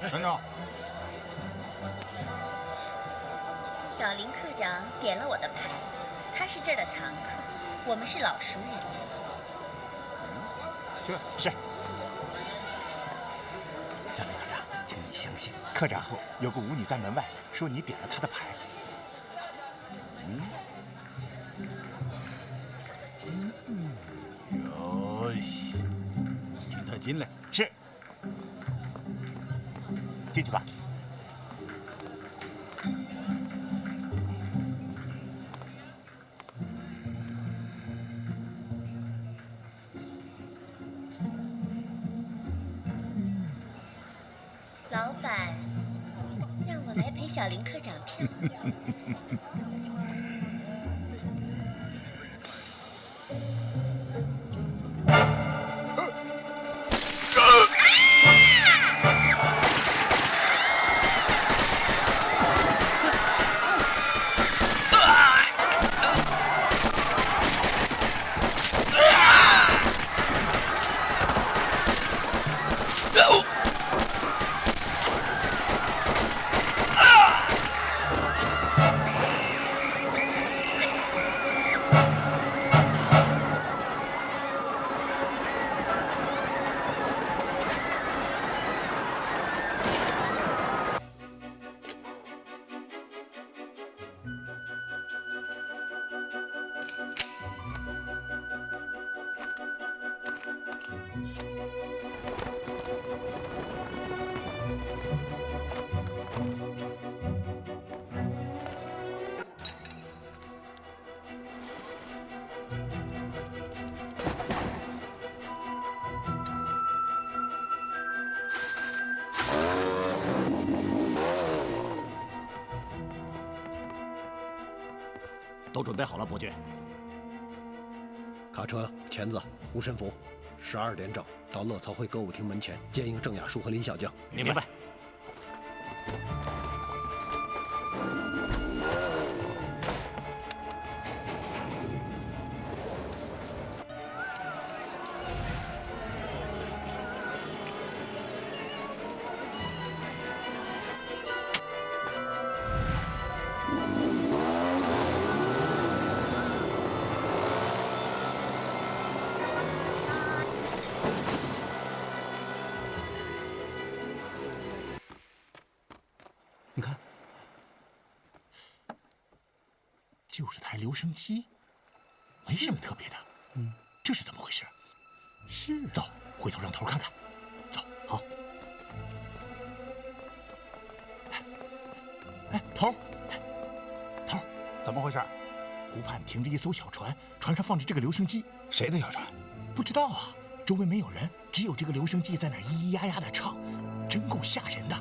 站长，小林科长点了我的牌，他是这儿的常客，我们是老熟人。是。小林科长，请你相信，客栈后有个舞女在门外说你点了她的牌。哟西，请他进来。是。进去吧。老板，让我来陪小林科长跳舞。都准备好了，伯爵。卡车、钳子、护身符，12点整到乐曹会歌舞厅门前接应郑雅树和林小将。明白。你看，就是台留声机，没什么特别的。这是怎么回事？是。走，回头让头看看。走，好。哎，头，怎么回事？湖畔停着一艘小船，船上放着这个留声机。谁的小船？不知道啊，周围没有人，只有这个留声机在那儿咿咿呀呀的唱，真够吓人的。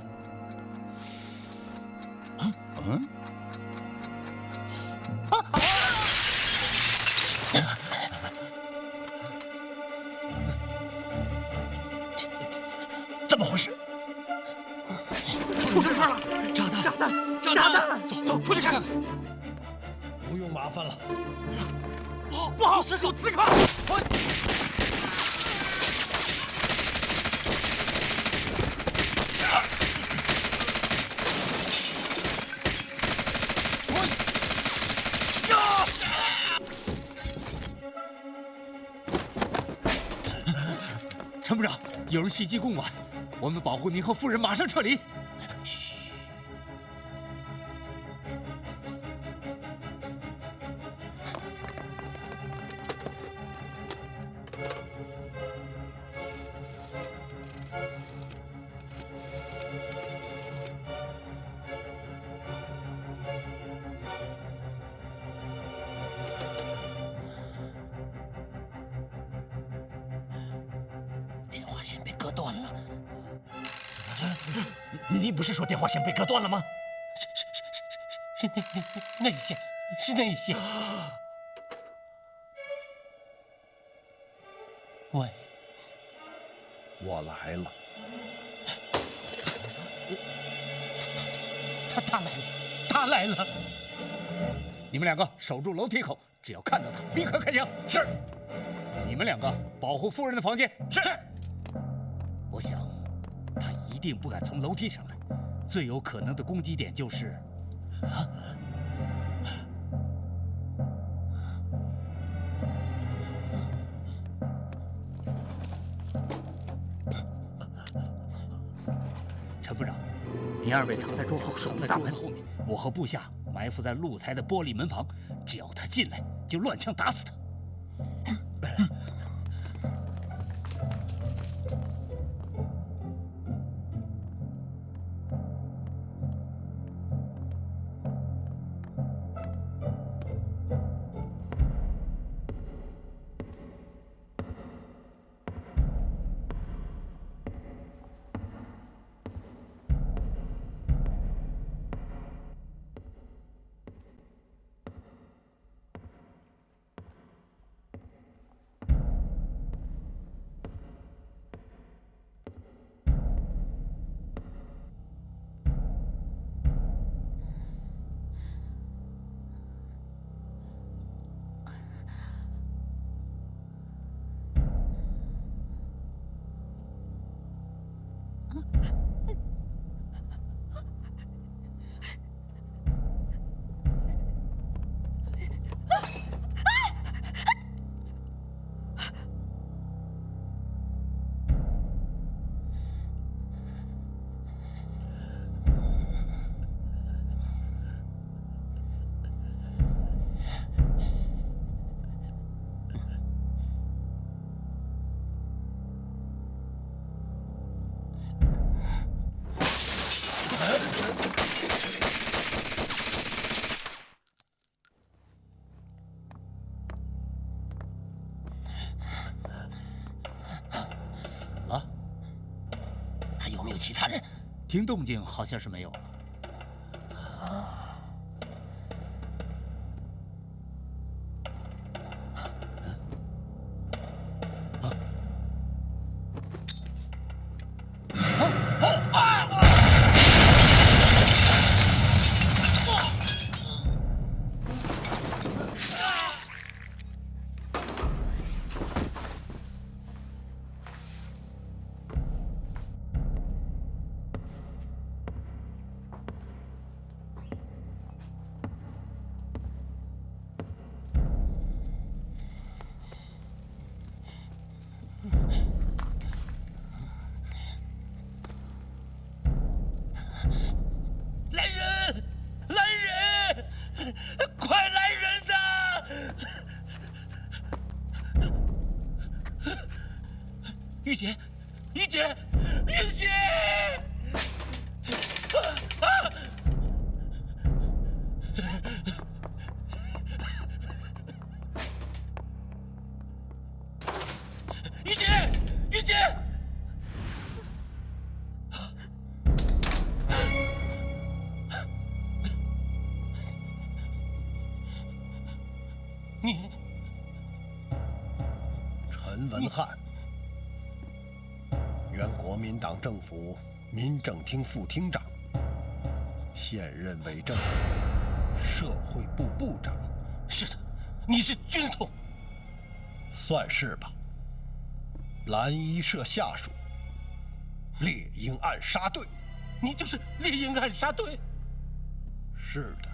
怎么回事？出事了！炸弹！走，出去看看。不用麻烦了。不好，刺客！参谋长，有人袭击公馆，我们保护您和夫人，马上撤离。电话线被割断了。你不是说电话线被割断了吗？是那一线，是那一线。喂，我来了。他来了！你们两个守住楼梯口，只要看到他，立刻开枪。是。你们两个保护夫人的房间。是。我想，他一定不敢从楼梯上来，最有可能的攻击点就是，陈部长，你二位藏在桌后，守在桌子后面，我和部下埋伏在露台的玻璃门旁，只要他进来，就乱枪打死他。其他人听动静好像是没有了。来人！来人！快来人呐！玉姐，玉姐，玉姐！玉姐，玉姐！你，陈文翰，原国民党政府民政厅副厅长，现任伪政府社会部部长。是的，你是军统，算是吧。蓝衣社下属猎鹰暗杀队。你就是猎鹰暗杀队？是的。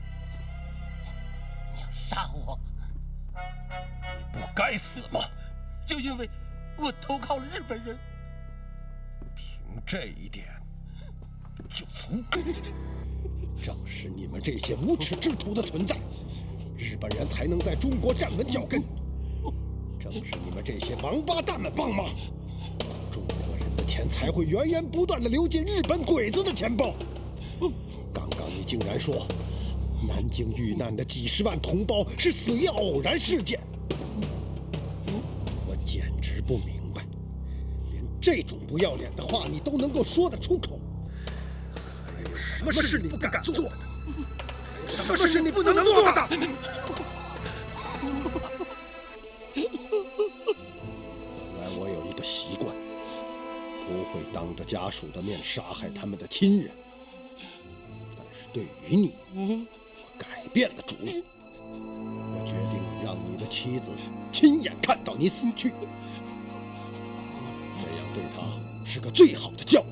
你要杀我？你不该死吗？就因为我投靠了日本人，凭这一点就足够。正是你们这些无耻之徒的存在，日本人才能在中国站稳脚跟。正是你们这些王八蛋们帮忙，中国人的钱才会源源不断地流进日本鬼子的钱包。刚刚你竟然说南京遇难的几十万同胞是死于偶然事件，我简直不明白，连这种不要脸的话你都能够说得出口。还有什么事你不敢做的？什么事你不能做的？本来我有一个习惯，不会当着家属的面杀害他们的亲人，但是对于你，我改变了主意。我决定让你的妻子亲眼看到你死去，这样对她是个最好的教育。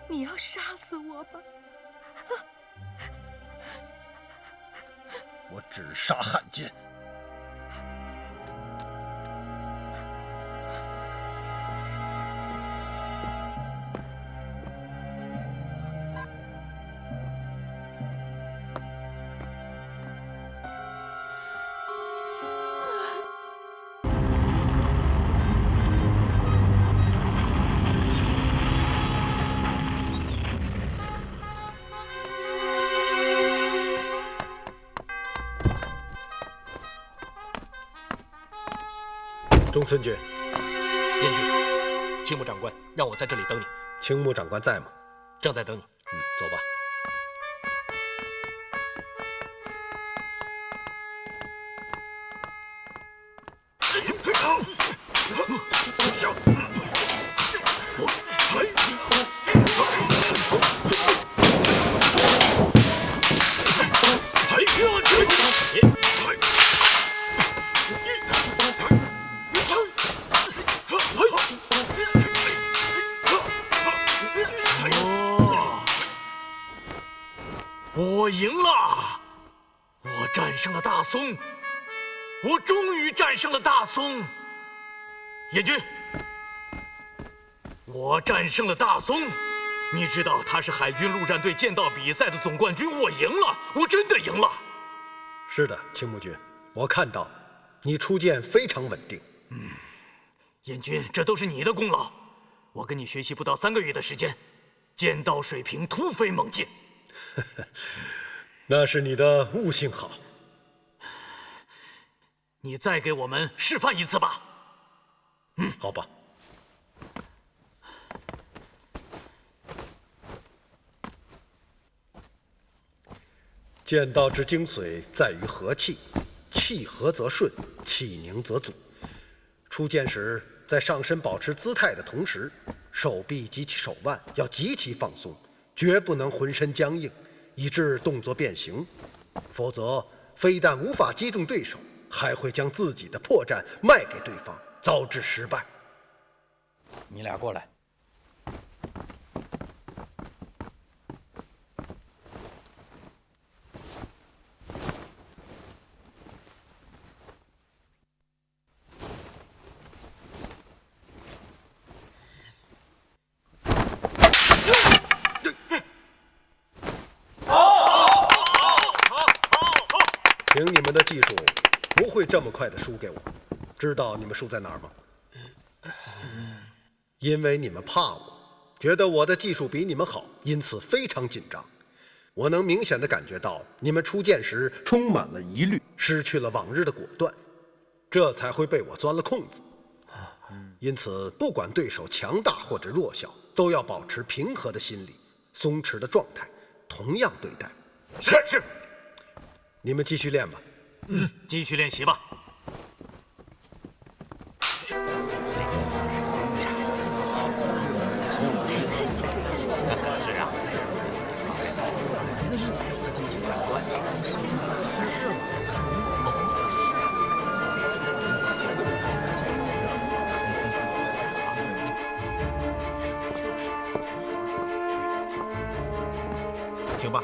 你要杀死我吧？我只杀汉奸。中村君，燕君，青木长官让我在这里等你。青木长官在吗？正在等你。走吧。我赢了！我战胜了大松！我终于战胜了大松！燕军，我战胜了大松！你知道他是海军陆战队剑道比赛的总冠军，我赢了！我真的赢了！是的，青木君，我看到你出剑非常稳定。燕军，这都是你的功劳。我跟你学习不到3个月的时间，剑道水平突飞猛进。那是你的悟性好。你再给我们示范一次吧。好吧。剑道之精髓在于和气，气和则顺，气凝则阻。出剑时，在上身保持姿态的同时，手臂及其手腕要极其放松，绝不能浑身僵硬，以致动作变形，否则非但无法击中对手，还会将自己的破绽卖给对方，招致失败。你俩过来。凭你们的技术，不会这么快的输给我。知道你们输在哪儿吗？因为你们怕我，觉得我的技术比你们好，因此非常紧张。我能明显的感觉到你们出剑时充满了疑虑，失去了往日的果断，这才会被我钻了空子。因此，不管对手强大或者弱小，都要保持平和的心理，松弛的状态，同样对待。是。你们继续练吧。继续练习吧。是啊。停吧。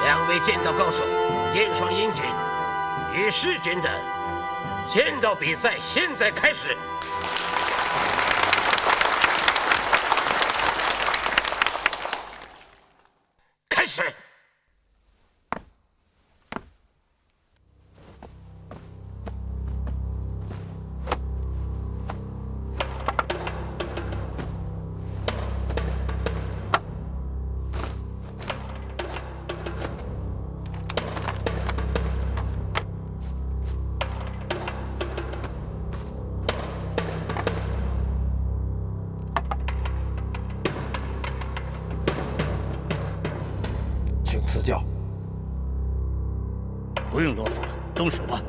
2位剑道高手燕双英军与世军的剑道比赛现在开始。事。请赐教。不用啰嗦了，动手吧。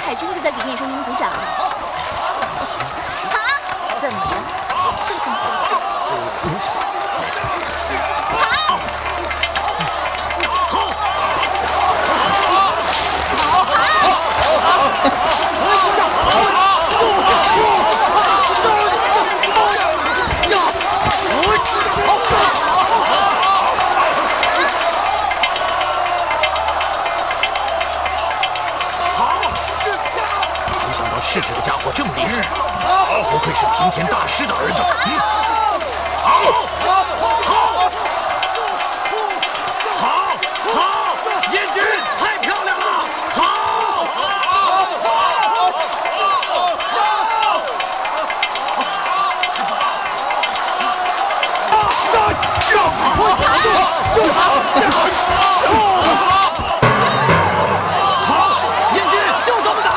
海军就在给你声音鼓掌。好，怎么样？是这个家伙这么厉害，不愧是平田大师的儿子。好，燕军太漂亮了，燕军就这么打。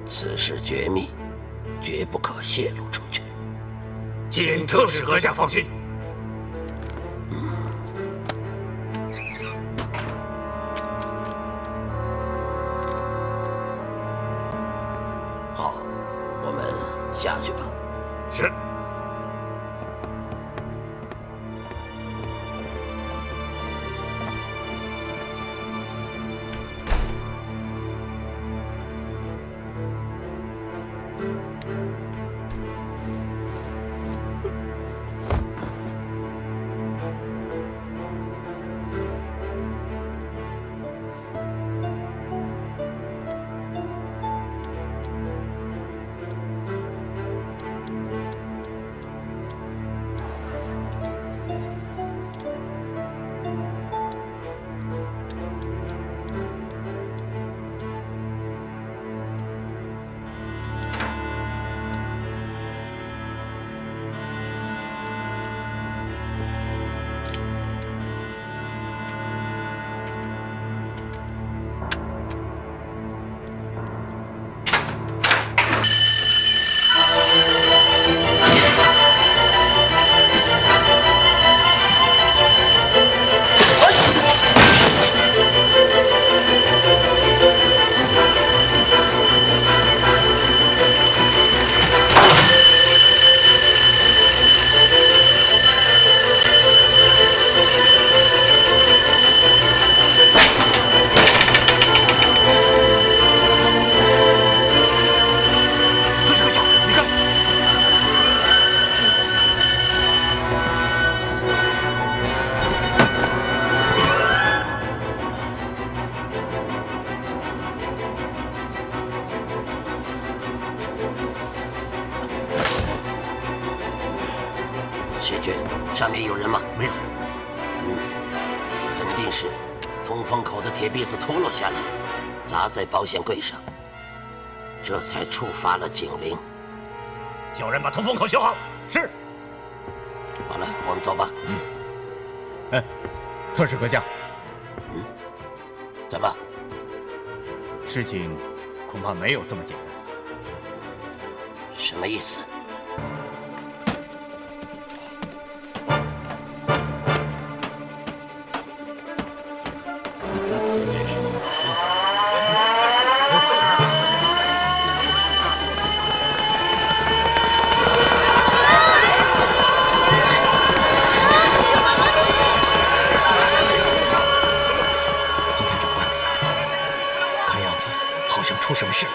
此事绝密，绝不可泄露出去。请特使阁下放心。好，我们下去吧。是。使君，上面有人吗？没有。肯定是通风口的铁篦子脱落下来，砸在保险柜上，这才触发了警铃。叫人把通风口修好。是。好了，我们走吧。特使阁下。怎么？事情恐怕没有这么简单。什么意思？这件事情。总监长官，看样子好像出什么事了。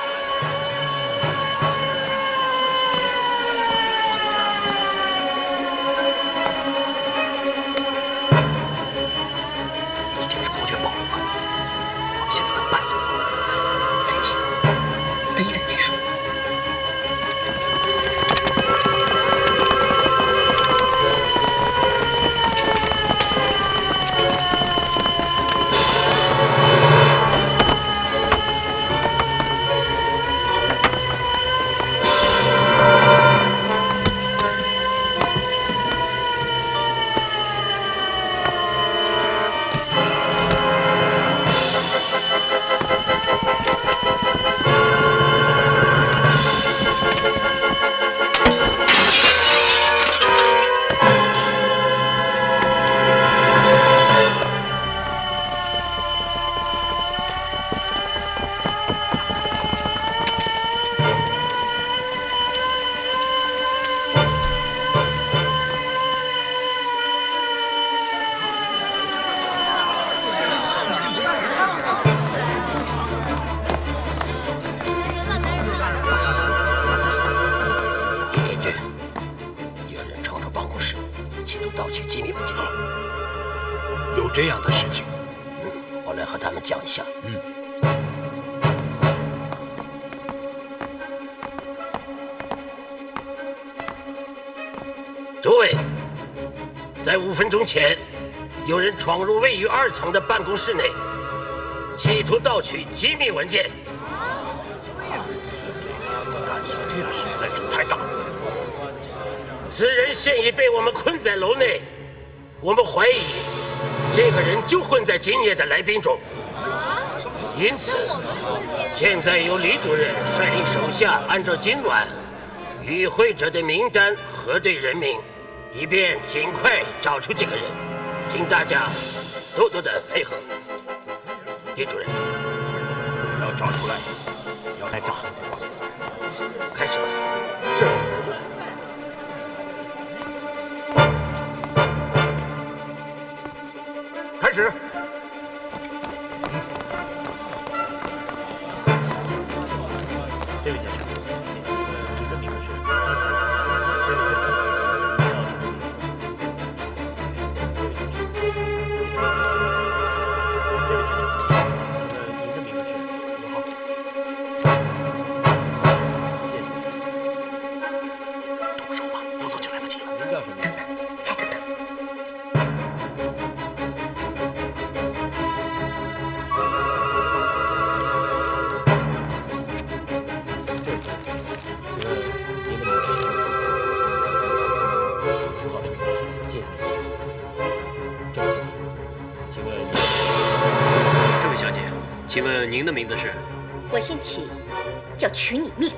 有这样的事情？我来和他们讲一下。诸位，在5分钟前，有人闯入位于2层的办公室内，企图盗取机密文件。这样实在是太大了。此人现已被我们困在楼内，我们怀疑这个人就混在今夜的来宾中，因此现在由李主任率领手下按照今晚与会者的名单核对人名，以便尽快找出这个人，请大家多多的配合。李主任，要找出来，要来找。开始吧。是。开始。这位先生，您的名字是？动手吧，否则就来不及了。您叫什么？再等等。请问您的名字是？我姓曲，叫取你命。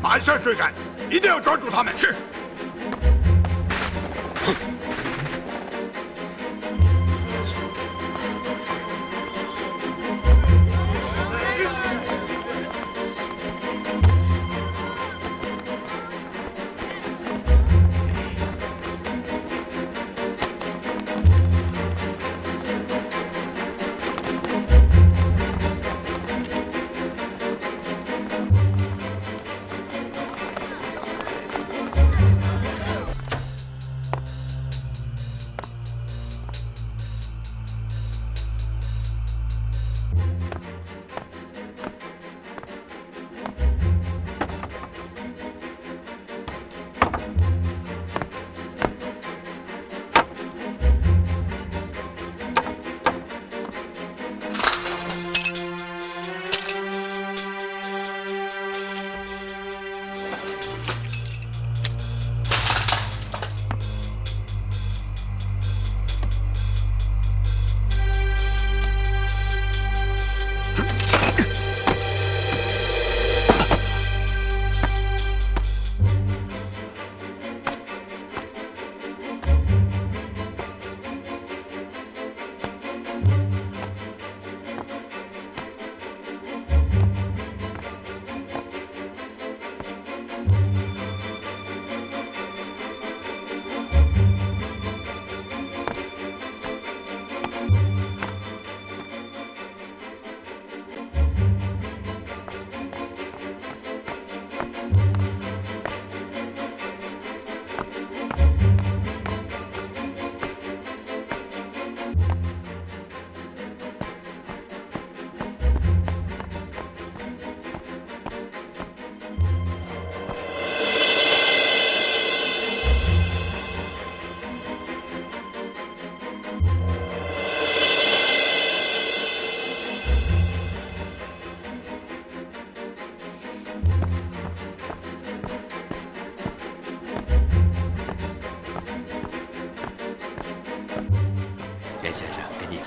马上追赶，一定要抓住他们！是。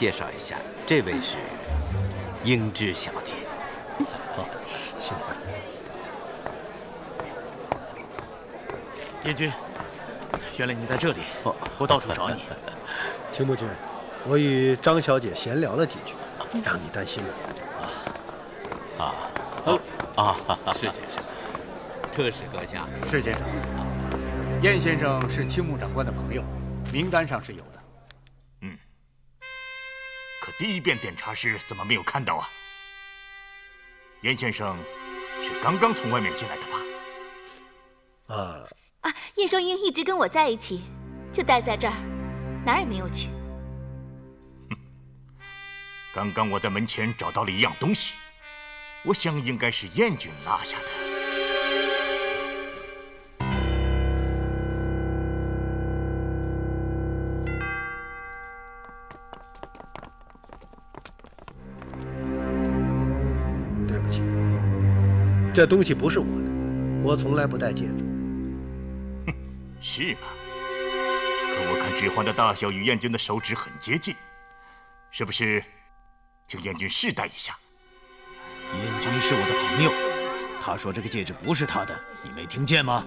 介绍一下，这位是英芝小姐。好，幸会。燕君，原来你在这里，我到处找你。秦木君，我与张小姐闲聊了几句，让你担心了。是先生，特使阁下。是先生，燕先生是青木长官的朋友，名单上是有的。可第一遍点查时怎么没有看到啊？燕先生是刚刚从外面进来的吧？燕双英一直跟我在一起，就待在这儿，哪儿也没有去。刚刚我在门前找到了一样东西，我想应该是燕军落下的。对不起，这东西不是我的，我从来不戴戒指。是吗？可我看指环的大小与燕军的手指很接近，是不是？请燕军试戴一下。燕君是我的朋友，他说这个戒指不是他的，你没听见吗？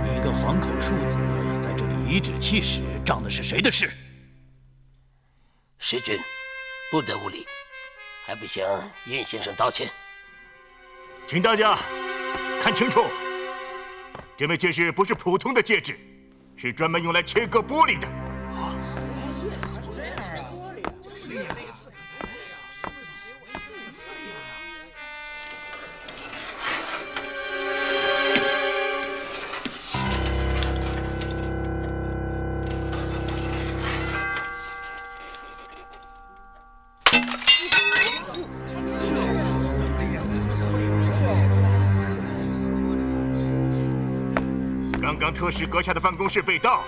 一个黄口庶子在这里颐指气使，仗的是谁的势？时君，不得无礼，还不向燕先生道歉？请大家看清楚，这枚戒指不是普通的戒指，是专门用来切割玻璃的。刚刚特使阁下的办公室被盗，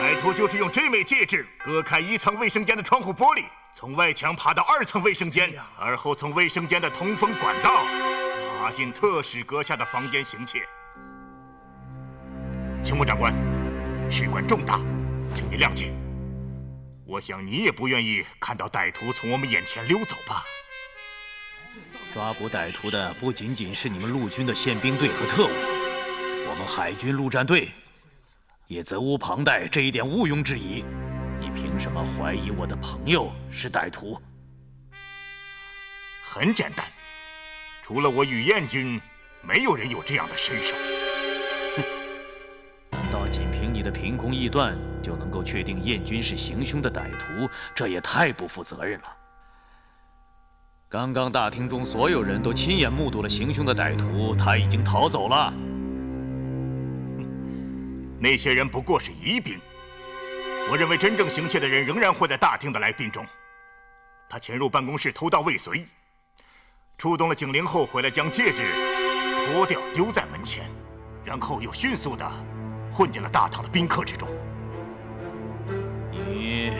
歹徒就是用这枚戒指割开1层卫生间的窗户玻璃，从外墙爬到2层卫生间，而后从卫生间的通风管道爬进特使阁下的房间行窃。青木长官，事关重大，请您谅解。我想你也不愿意看到歹徒从我们眼前溜走吧？抓捕歹徒的不仅仅是你们陆军的宪兵队和特务，我们海军陆战队也责无旁贷，这一点毋庸置疑。你凭什么怀疑我的朋友是歹徒？很简单，除了我与燕军，没有人有这样的身手。难道仅凭你的凭空臆断就能够确定燕军是行凶的歹徒？这也太不负责任了。刚刚大厅中所有人都亲眼目睹了行凶的歹徒，他已经逃走了。那些人不过是疑兵，我认为真正行窃的人仍然会在大厅的来宾中。他潜入办公室偷盗未遂，触动了警铃后回来将戒指脱掉丢在门前，然后又迅速地混进了大堂的宾客之中。你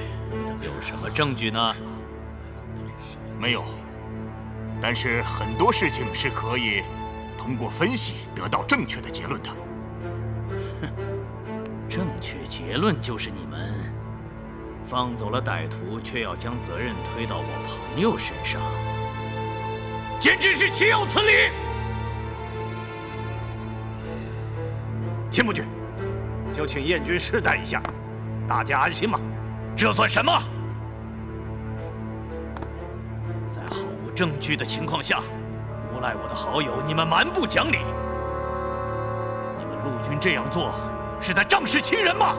有什么证据呢？没有，但是很多事情是可以通过分析得到正确的结论的。正确结论就是你们放走了歹徒，却要将责任推到我朋友身上，简直是岂有此理！秦木君，就请燕军试戴一下，大家安心吗？这算什么？在毫无证据的情况下诬赖我的好友，你们蛮不讲理！你们陆军这样做是在仗势欺人吗？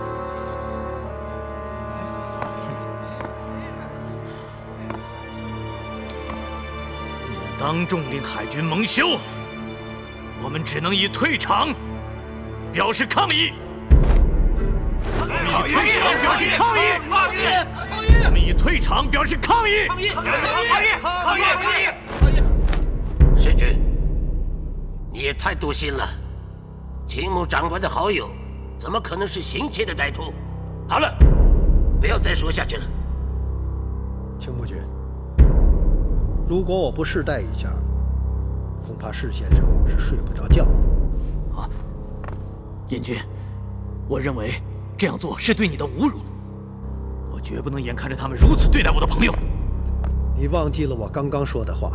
你当众令海军蒙羞，我们只能以退场表示抗议。我们以退场表示抗议。世君，你也太多心了。青木长官的好友，怎么可能是行窃的歹徒？好了，不要再说下去了。青木君，如果我不试戴一下，恐怕释先生是睡不着觉的。燕军，我认为这样做是对你的侮辱。我绝不能眼看着他们如此对待我的朋友。你忘记了我刚刚说的话，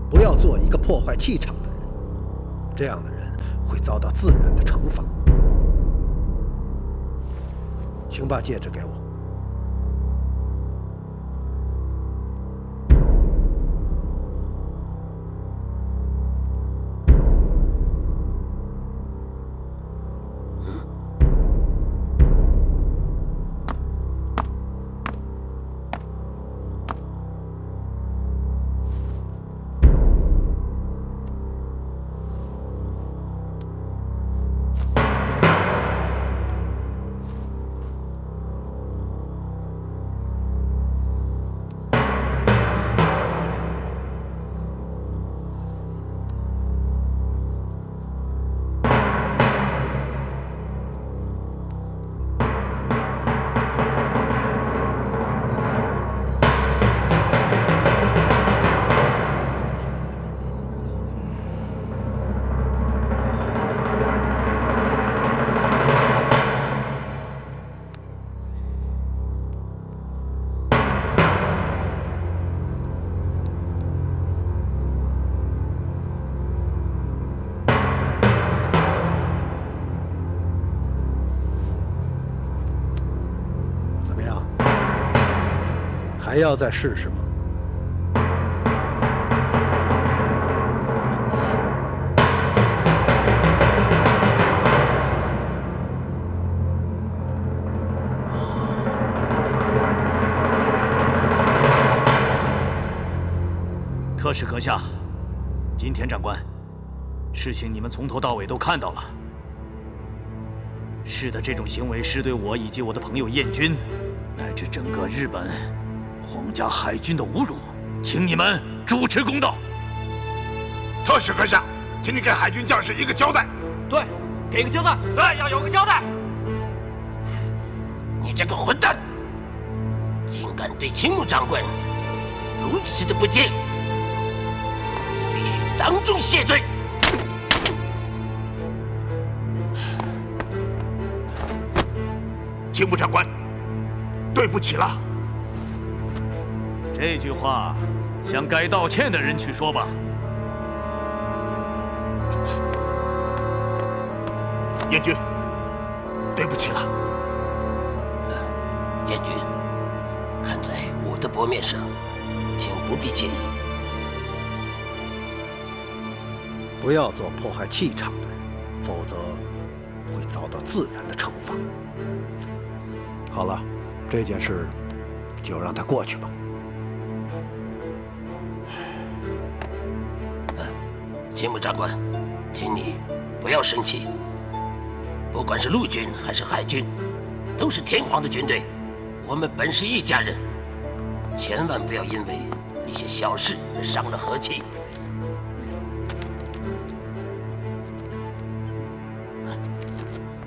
不要做一个破坏气场的人，这样的人会遭到自然的惩罚。请把戒指给我。还要再试试吗？特使阁下，金田长官，事情你们从头到尾都看到了。是的，这种行为是对我以及我的朋友燕军，乃至整个日本皇家海军的侮辱，请你们主持公道。特使阁下，请你给海军将士一个交代。对，给个交代。对，要有个交代。你这个混蛋，竟敢对青木长官如此的不敬，你必须当众谢罪。青木长官，对不起了。这句话向该道歉的人去说吧。燕军，对不起了。燕军，看在我的薄面上，请不必介意。不要做破坏气场的人，否则会遭到自然的惩罚。好了，这件事就让它过去吧。青木长官，请你不要生气。不管是陆军还是海军，都是天皇的军队，我们本是一家人，千万不要因为一些小事而伤了和气。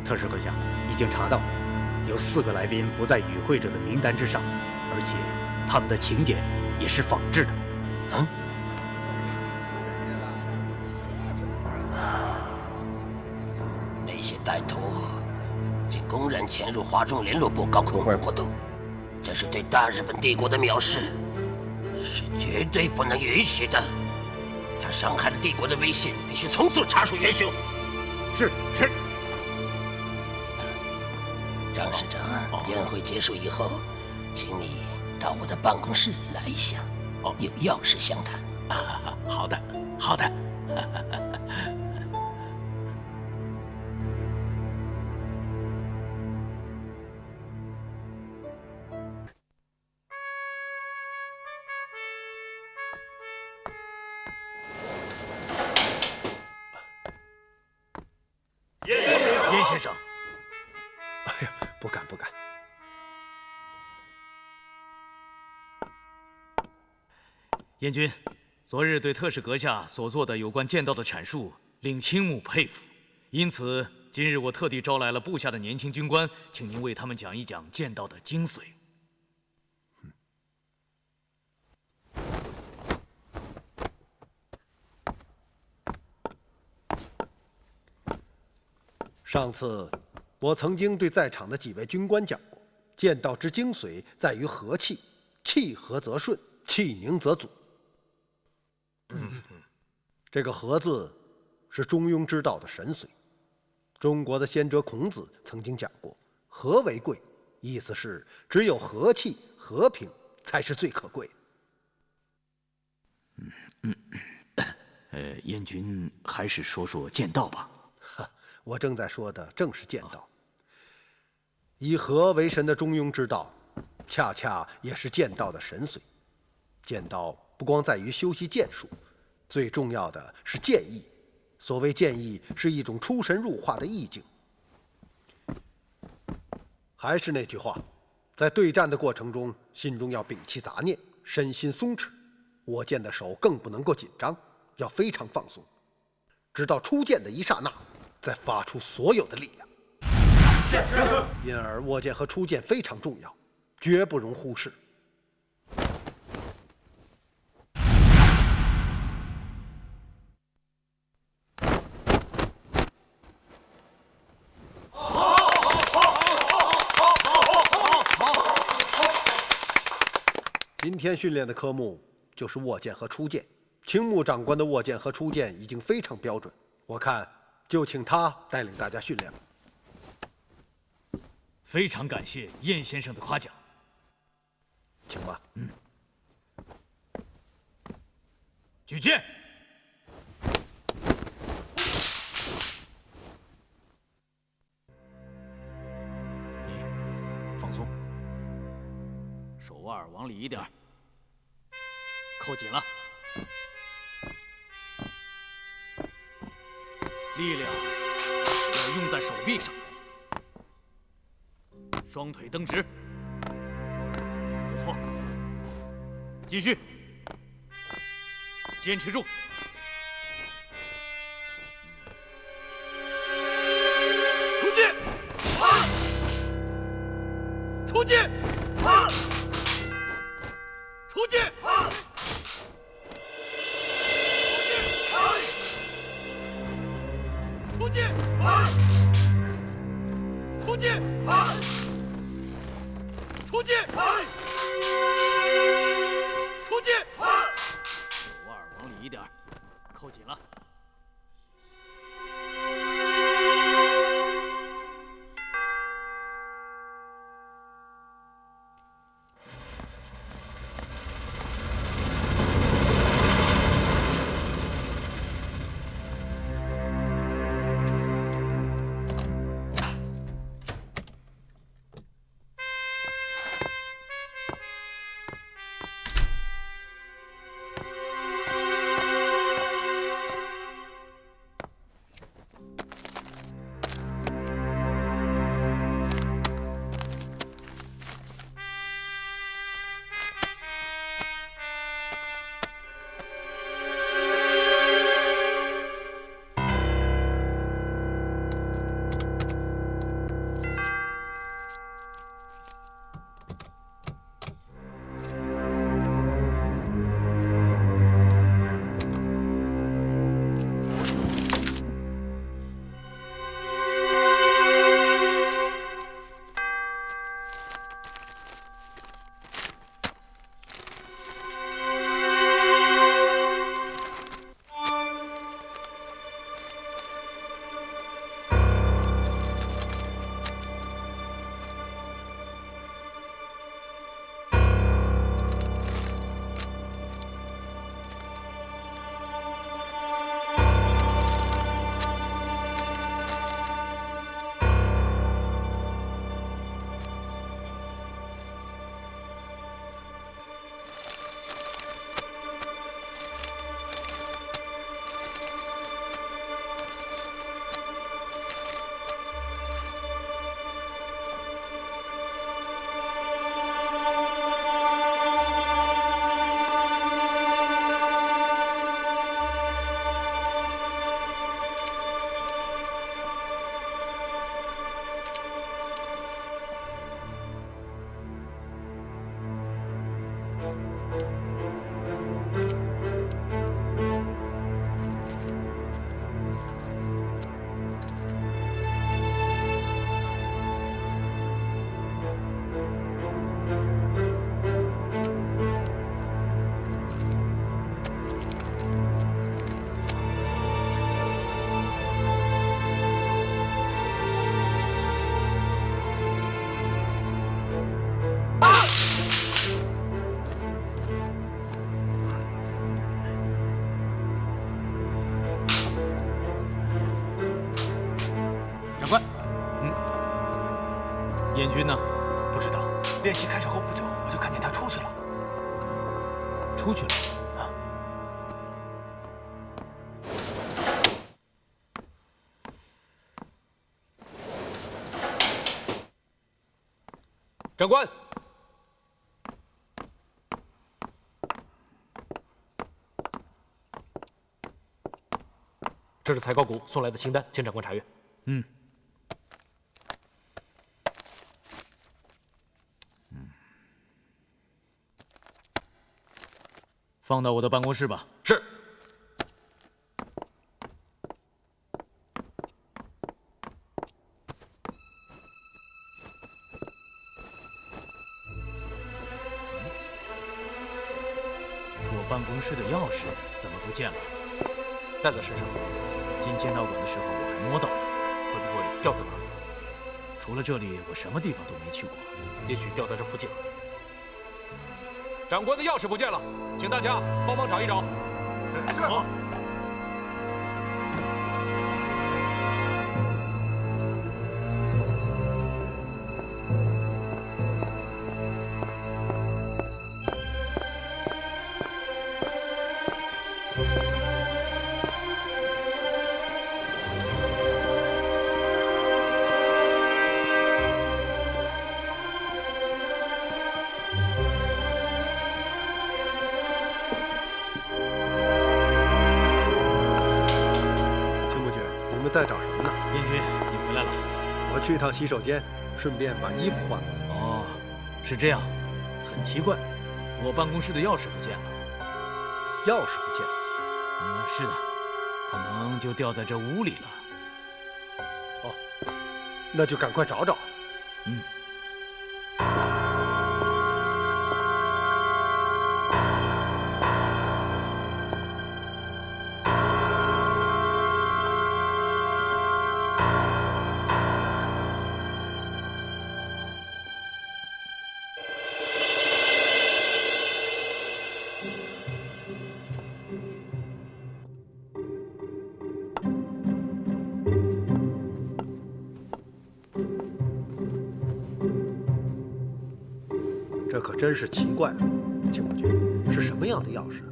特使阁下，已经查到，有4个来宾不在与会者的名单之上，而且他们的请柬也是仿制的。那些歹徒竟公然潜入华中联络部搞恐怖活动，这是对大日本帝国的藐视，是绝对不能允许的。他伤害了帝国的威信，必须从速查出元凶。是。张师长，宴会结束以后，请你到我的办公室来一下，有要事相谈。好的，好的。燕先生。哎呀，不敢。燕军，昨日对特使阁下所做的有关剑道的阐述，令青木佩服。因此，今日我特地招来了部下的年轻军官，请您为他们讲一讲剑道的精髓。上次我曾经对在场的几位军官讲过，剑道之精髓在于和气，气和则顺，气凝则阻。这个和字是中庸之道的神髓。中国的先哲孔子曾经讲过，和为贵，意思是只有和气和平才是最可贵。燕军还是说说剑道吧。我正在说的正是剑道。以和为神的中庸之道，恰恰也是剑道的神髓。剑道不光在于修习剑术，最重要的是剑意。所谓剑意，是一种出神入化的意境。还是那句话，在对战的过程中，心中要摒弃杂念，身心松弛。握剑的手更不能够紧张，要非常放松，直到出剑的一刹那，再发出所有的力量。因而握剑和出剑非常重要，绝不容忽视。今天训练的科目就是握剑和出剑。青木长官的握剑和出剑已经非常标准，我看就请他带领大家训练吧。非常感谢燕先生的夸奖，请吧。举剑。你放松，手腕往里一点，扣紧了，力量要用在手臂上。双腿蹬直，不错，继续，坚持住。出剑，出剑，出剑，出剑，出剑。出剑！出剑！手腕往里一点，扣紧了。燕军呢？不知道。练习开始后不久，我就看见他出去了。出去了。 长官，这是采购股送来的清单，请长官查阅。嗯。放到我的办公室吧。是。 办公室的钥匙怎么不见了？带在身上。进监道馆的时候我还摸到了，会不会掉在哪里？除了这里，我什么地方都没去过。也许掉在这附近了。长官的钥匙不见了，请大家帮忙找一找。是。好。 在找什么呢？燕军，你回来了。我去一趟洗手间，顺便把衣服换了。哦，是这样，很奇怪，我办公室的钥匙不见了。钥匙不见了？是的，可能就掉在这屋里了。哦，那就赶快找找。嗯。 这可真是奇怪了，青木君，是什么样的钥匙？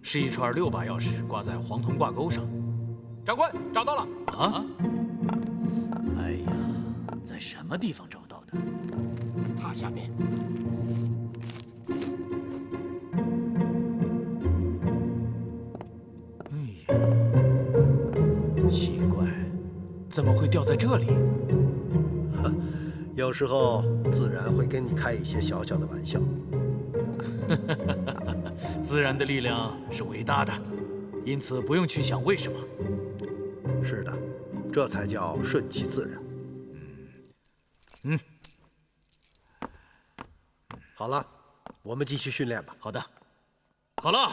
是一串6把钥匙挂在黄铜挂钩上。长官，找到了！啊！哎呀，在什么地方找到的？在塔下面。哎呀，奇怪，怎么会掉在这里？有时候自然会跟你开一些小小的玩笑。自然的力量是伟大的，因此不用去想为什么。是的，这才叫顺其自然。好了，我们继续训练吧。好的。好了，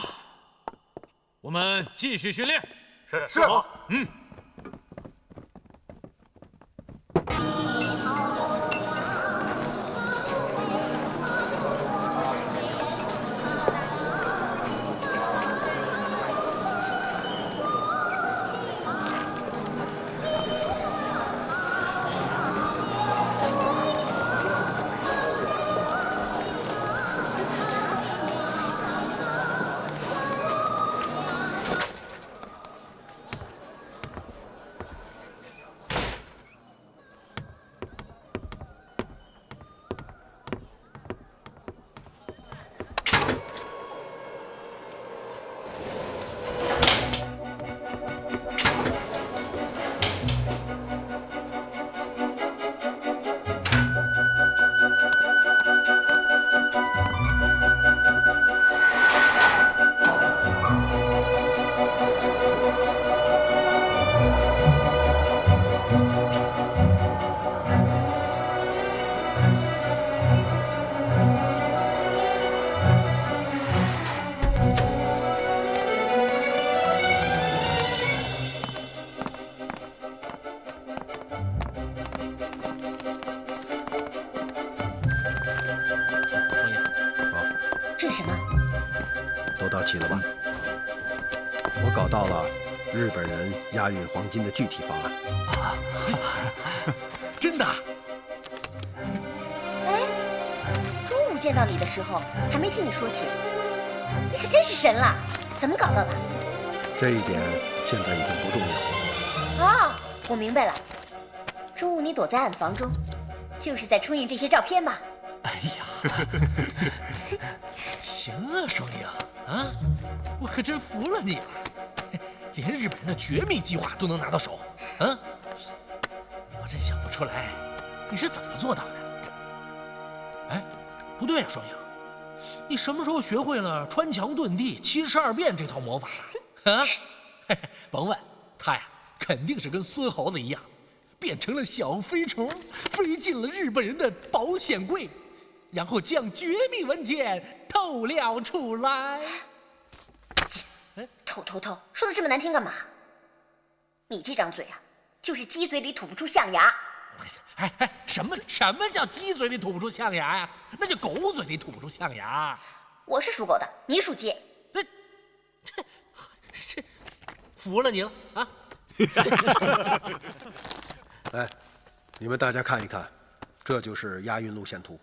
我们继续训练。是。好。这是什么？都到齐了吧？我搞到了日本人押运黄金的具体方案。真的？见到你的时候，还没听你说起。你可真是神了，怎么搞到的？这一点现在已经不重要。哦，我明白了。中午你躲在暗房中，就是在冲印这些照片吧？哎呀，行啊，双鹰啊，我可真服了你了，连日本人的绝密计划都能拿到手，啊！我真想不出来你是怎么做到的。哎，不对呀，双鹰，你什么时候学会了穿墙遁地、72变这套魔法了？啊，甭问，他呀，肯定是跟孙猴子一样，变成了小飞虫，飞进了日本人的保险柜。然后将绝密文件透了出来。透，说的这么难听干嘛？你这张嘴啊，就是鸡嘴里吐不出象牙。哎，什么叫鸡嘴里吐不出象牙呀？那叫狗嘴里吐不出象牙。我是属狗的，你属鸡。这服了你了啊！来，你们大家看一看，这就是押运路线图。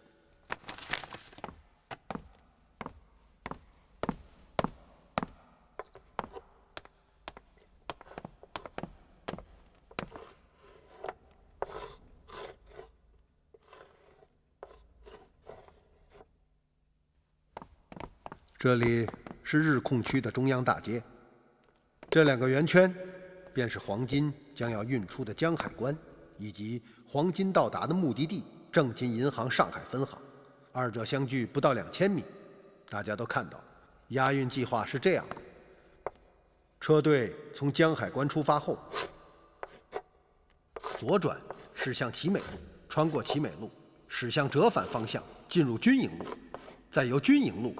这里是日控区的中央大街，这2个圆圈便是黄金将要运出的江海关，以及黄金到达的目的地正金银行上海分行，二者相距不到2000米。大家都看到，押运计划是这样的：车队从江海关出发后，左转驶向奇美路，穿过奇美路，驶向折返方向进入军营路，再由军营路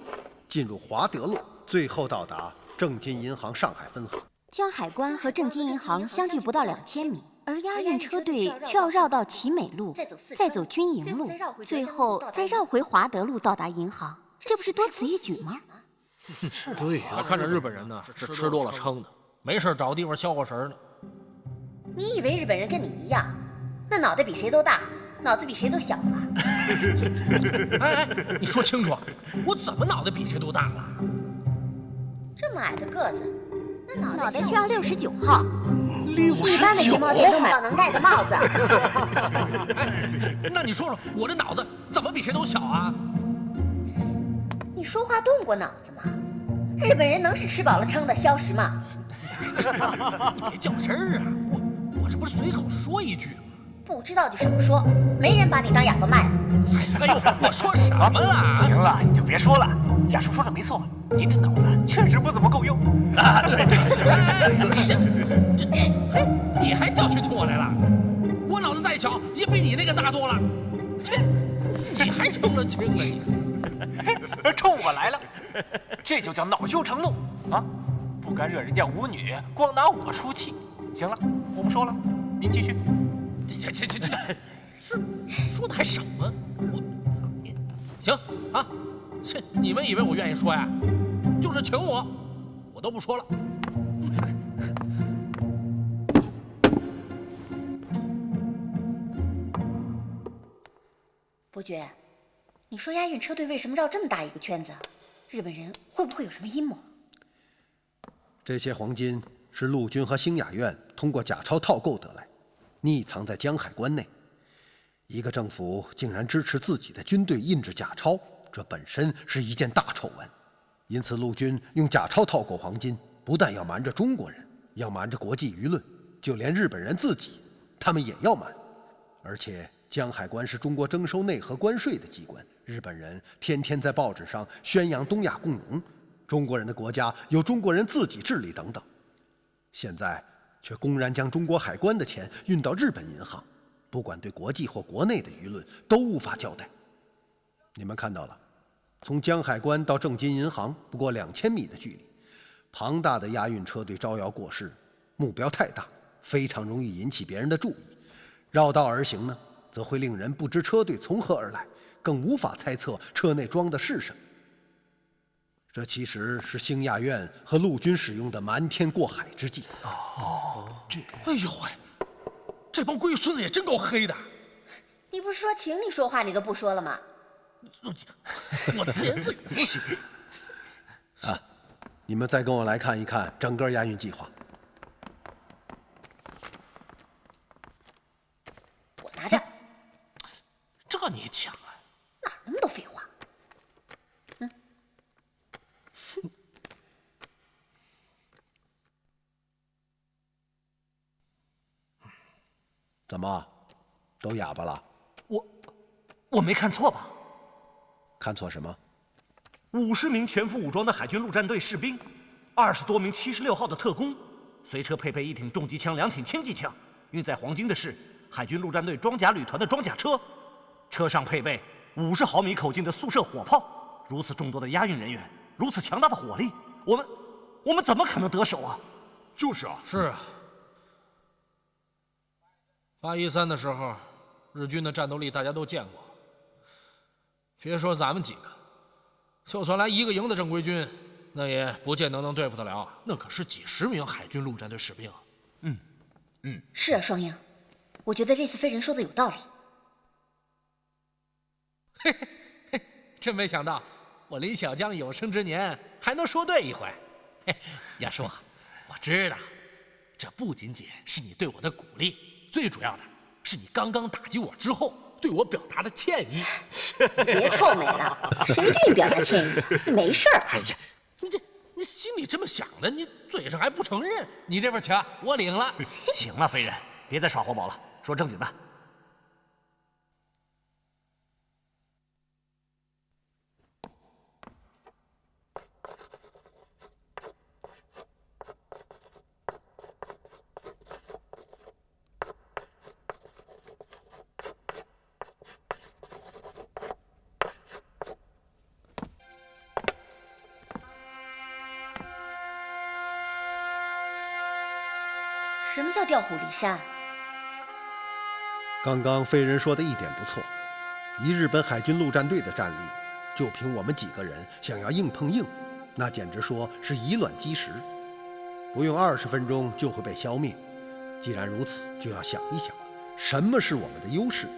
进入华德路，最后到达正金银行上海分行。江海关和正金银行相距不到2000米，而押运车队却要绕到奇美路，再走军营路，最后再绕回华德路到达银行，这不是多此一举吗？对呀，我看着日本人呢是吃多了撑的，没事找地方消耗神呢。你以为日本人跟你一样，那脑袋比谁都大，脑子比谁都小啊？哎，你说清楚，我怎么脑袋比谁都大了？这么矮的个子，那脑袋却要69号。一般的衣帽店都买到能戴的帽子。那你说说，我这脑子怎么比谁都小啊？你说话动过脑子吗？日本人能是吃饱了撑的消食吗？你别较真儿啊！我这不是随口说一句吗？不知道就少说，没人把你当哑巴卖了。哎呦，我说什么了？行了，你就别说了。亚叔说的没错，您这脑子确实不怎么够用啊！对，你还教训起我来了？我脑子再小，也比你那个大多了。切，你还成了精了你？冲我来了，这就叫恼羞成怒啊！不干惹人家舞女，光拿我出气。行了，我不说了，您继续。说的还少吗？我行啊，这你们以为我愿意说呀？就是请我都不说了。伯爵，你说押运车队为什么绕这么大一个圈子？日本人会不会有什么阴谋？这些黄金是陆军和兴雅院通过假钞套购得来，匿藏在江海关内。一个政府竟然支持自己的军队印制假钞，这本身是一件大丑闻。因此，陆军用假钞套购黄金，不但要瞒着中国人，要瞒着国际舆论，就连日本人自己，他们也要瞒。而且，江海关是中国征收内河关税的机关，日本人天天在报纸上宣扬东亚共荣，中国人的国家由中国人自己治理等等。现在却公然将中国海关的钱运到日本银行，不管对国际或国内的舆论都无法交代。你们看到了，从江海关到正金银行不过2000米的距离，庞大的押运车队招摇过市，目标太大，非常容易引起别人的注意。绕道而行呢，则会令人不知车队从何而来，更无法猜测车内装的是什么。这其实是兴亚院和陆军使用的瞒天过海之计。哎呦喂，这帮龟孙子也真够黑的。你不是说请你说话你都不说了吗？我自言自语不行。啊，你们再跟我来看一看整个亚运计划。我拿着。这你抢啊？哪那么多废话？怎么，都哑巴了？我没看错吧？看错什么？50名全副武装的海军陆战队士兵，20多名76号的特工，随车配备1挺重机枪、2挺轻机枪。运载黄金的是海军陆战队装甲旅团的装甲车，车上配备50毫米口径的速射火炮。如此众多的押运人员，如此强大的火力，我们怎么可能得手啊？就是啊，是啊。813的时候，日军的战斗力大家都见过。别说咱们几个，就算来1个营的正规军，那也不见得能对付得了。那可是几十名海军陆战队士兵啊！是啊，双鹰，我觉得这次飞人说的有道理。嘿嘿嘿，真没想到，我林小江有生之年还能说对一回。嘿，亚叔，我知道，这不仅仅是你对我的鼓励，最主要的是你刚刚打击我之后对我表达的歉意。别臭美了，谁对你表达歉意了？没事儿。哎呀，你心里这么想的，你嘴上还不承认，你这份情我领了。行了，飞人，别再耍活宝了，说正经的。什么叫调虎离山？刚刚飞人说的一点不错，以日本海军陆战队的战力，就凭我们几个人想要硬碰硬，那简直说是以卵击石，不用20分钟就会被消灭。既然如此，就要想一想，什么是我们的优势，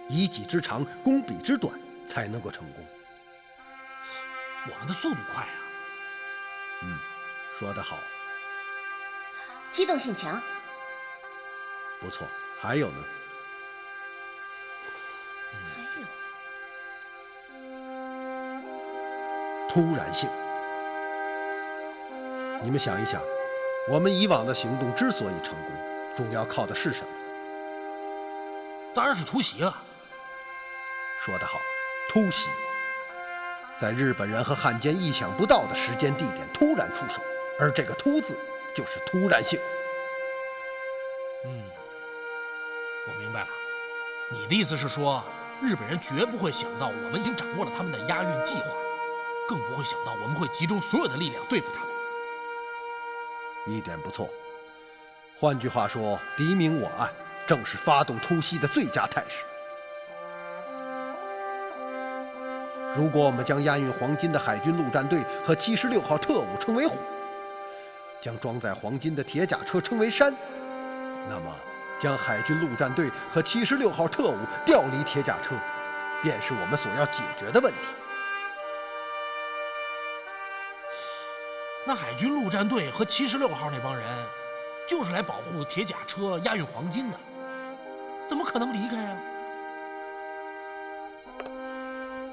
以己之长攻彼之短，才能够成功。我们的速度快啊！说得好，机动性强。不错。还有呢？还有突然性。你们想一想，我们以往的行动之所以成功，主要靠的是什么？当然是突袭了。说得好，突袭。在日本人和汉奸意想不到的时间地点突然出手，而这个“突”字就是突然性。我明白了，你的意思是说，日本人绝不会想到我们已经掌握了他们的押运计划，更不会想到我们会集中所有的力量对付他们。一点不错。换句话说，敌明我暗，正是发动突袭的最佳态势。如果我们将押运黄金的海军陆战队和76号特务称为虎，将装载黄金的铁甲车称为山，那么将海军陆战队和76号特务调离铁甲车，便是我们所要解决的问题。那海军陆战队和76号那帮人，就是来保护铁甲车押运黄金的，怎么可能离开啊？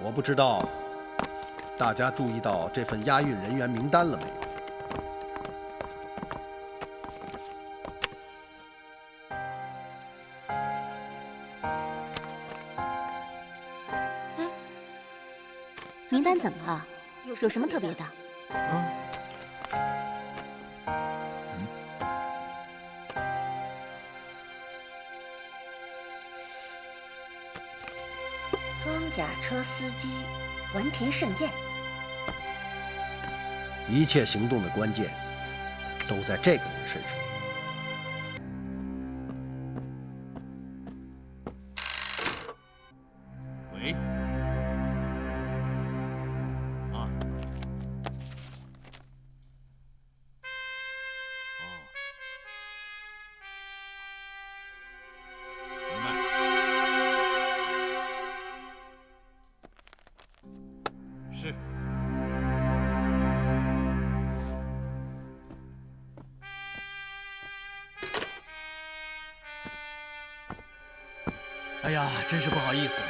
我不知道大家注意到这份押运人员名单了没有？名单怎么了？有什么特别的？装甲车司机丸田胜彦。一切行动的关键都在这个人身上。喂，啊，明白。哎呀，真是不好意思，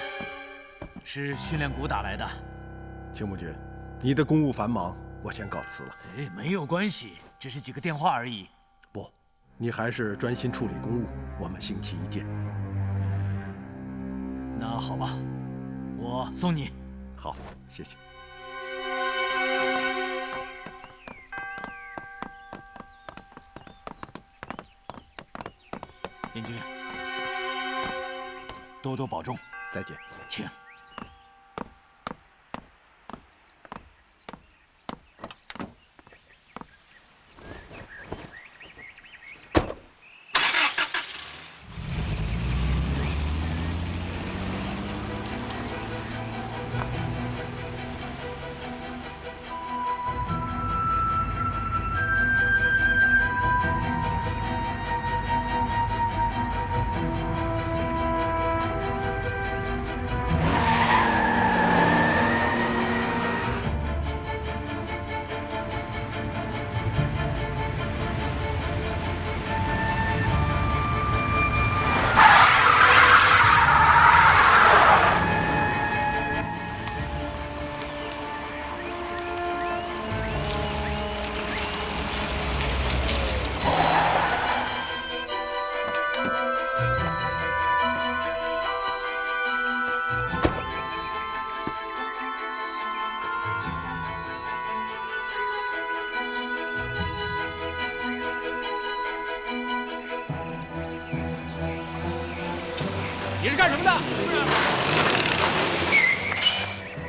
是训练股打来的。青木君，你的公务繁忙，我先告辞了。哎，没有关系，只是几个电话而已。不，你还是专心处理公务，我们星期一见。那好吧，我送你。好，谢谢。燕军，多多保重，再见。请。你是干什么的？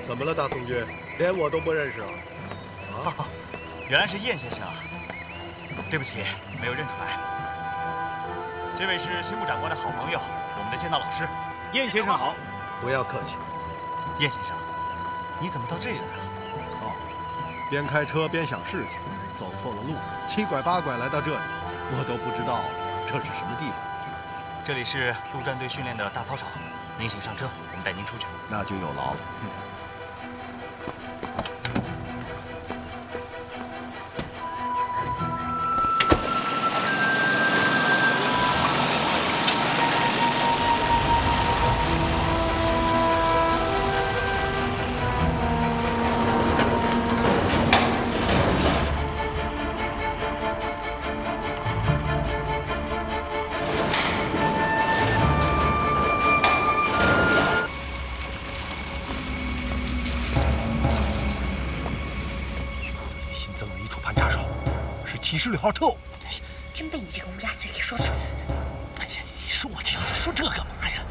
怎么了，大宋军？连我都不认识啊？啊，原来是燕先生啊！对不起，没有认出来。这位是青木长官的好朋友，我们的剑道老师。燕先生好。不要客气。燕先生，你怎么到这儿啊？哦，边开车边想事情，走错了路，七拐八拐来到这里，我都不知道这是什么地方。这里是陆战队训练的大操场，您请上车，我们带您出去。那就有劳了。76号特务，真被你这个乌鸦嘴给说准了。哎呀，你说我这样嘴说这干嘛呀？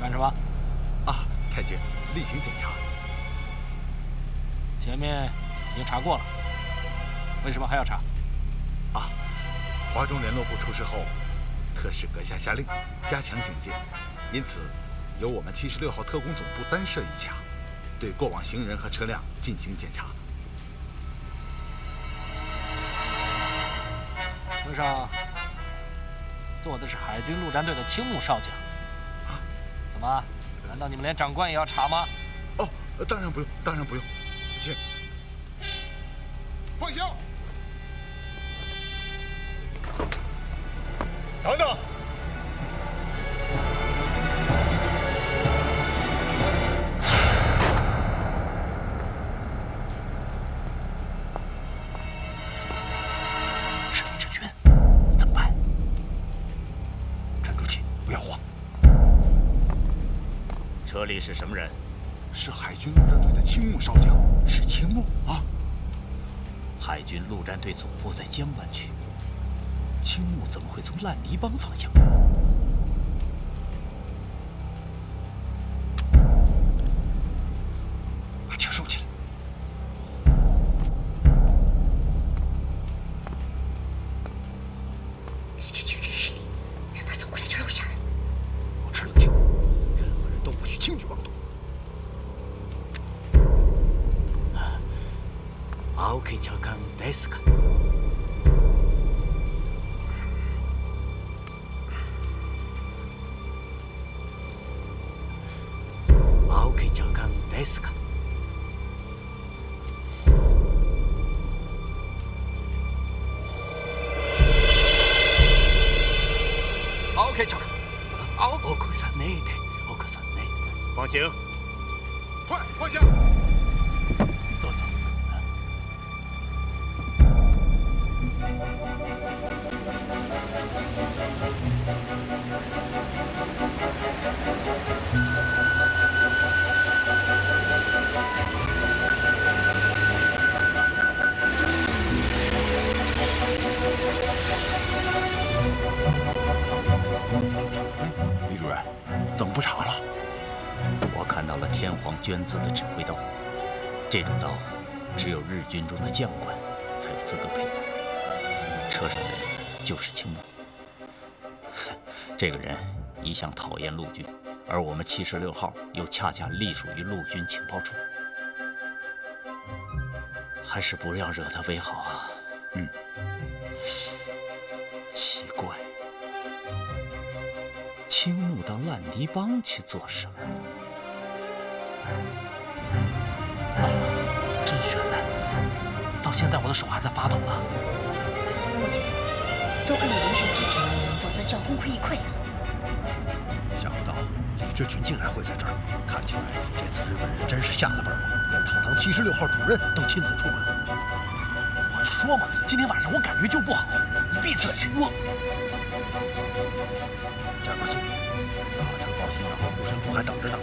干什么？啊，太君，例行检查。前面已经查过了，为什么还要查？啊，华中联络部出事后，特使阁下下令加强警戒，因此由我们76号特工总部单设一卡。对过往行人和车辆进行检查。车上坐的是海军陆战队的青木少将。怎么？难道你们连长官也要查吗？哦，当然不用，当然不用。请放下。等等。车里是什么人？是海军陆战队的青木少将，是青木啊！海军陆战队总部在江湾区，青木怎么会从烂泥帮方向来？把枪收起来！你这群人是，让他走过来就露馅了。保持冷静。都不许轻举妄动。青木長官ですか？青木長官ですか？行。快放下！豆子，李主任，怎么不查了？我看到了天皇捐赐的指挥刀，这种刀只有日军中的将官才有资格佩戴。车上的人就是青木，这个人一向讨厌陆军，而我们76号又恰恰隶属于陆军情报处，还是不要惹他为好啊。奇怪，青木到烂泥帮去做什么呢？真悬呢！到现在我的手还在发抖呢。母亲，多亏你临时机智，否则就要功亏一篑了。想不到李志群竟然会在这儿，看起来这次日本人真是下了本了，连堂堂76号主任都亲自出马。我就说嘛，今天晚上我感觉就不好。你闭嘴！我加快速度，大车报信长和护身符还等着呢。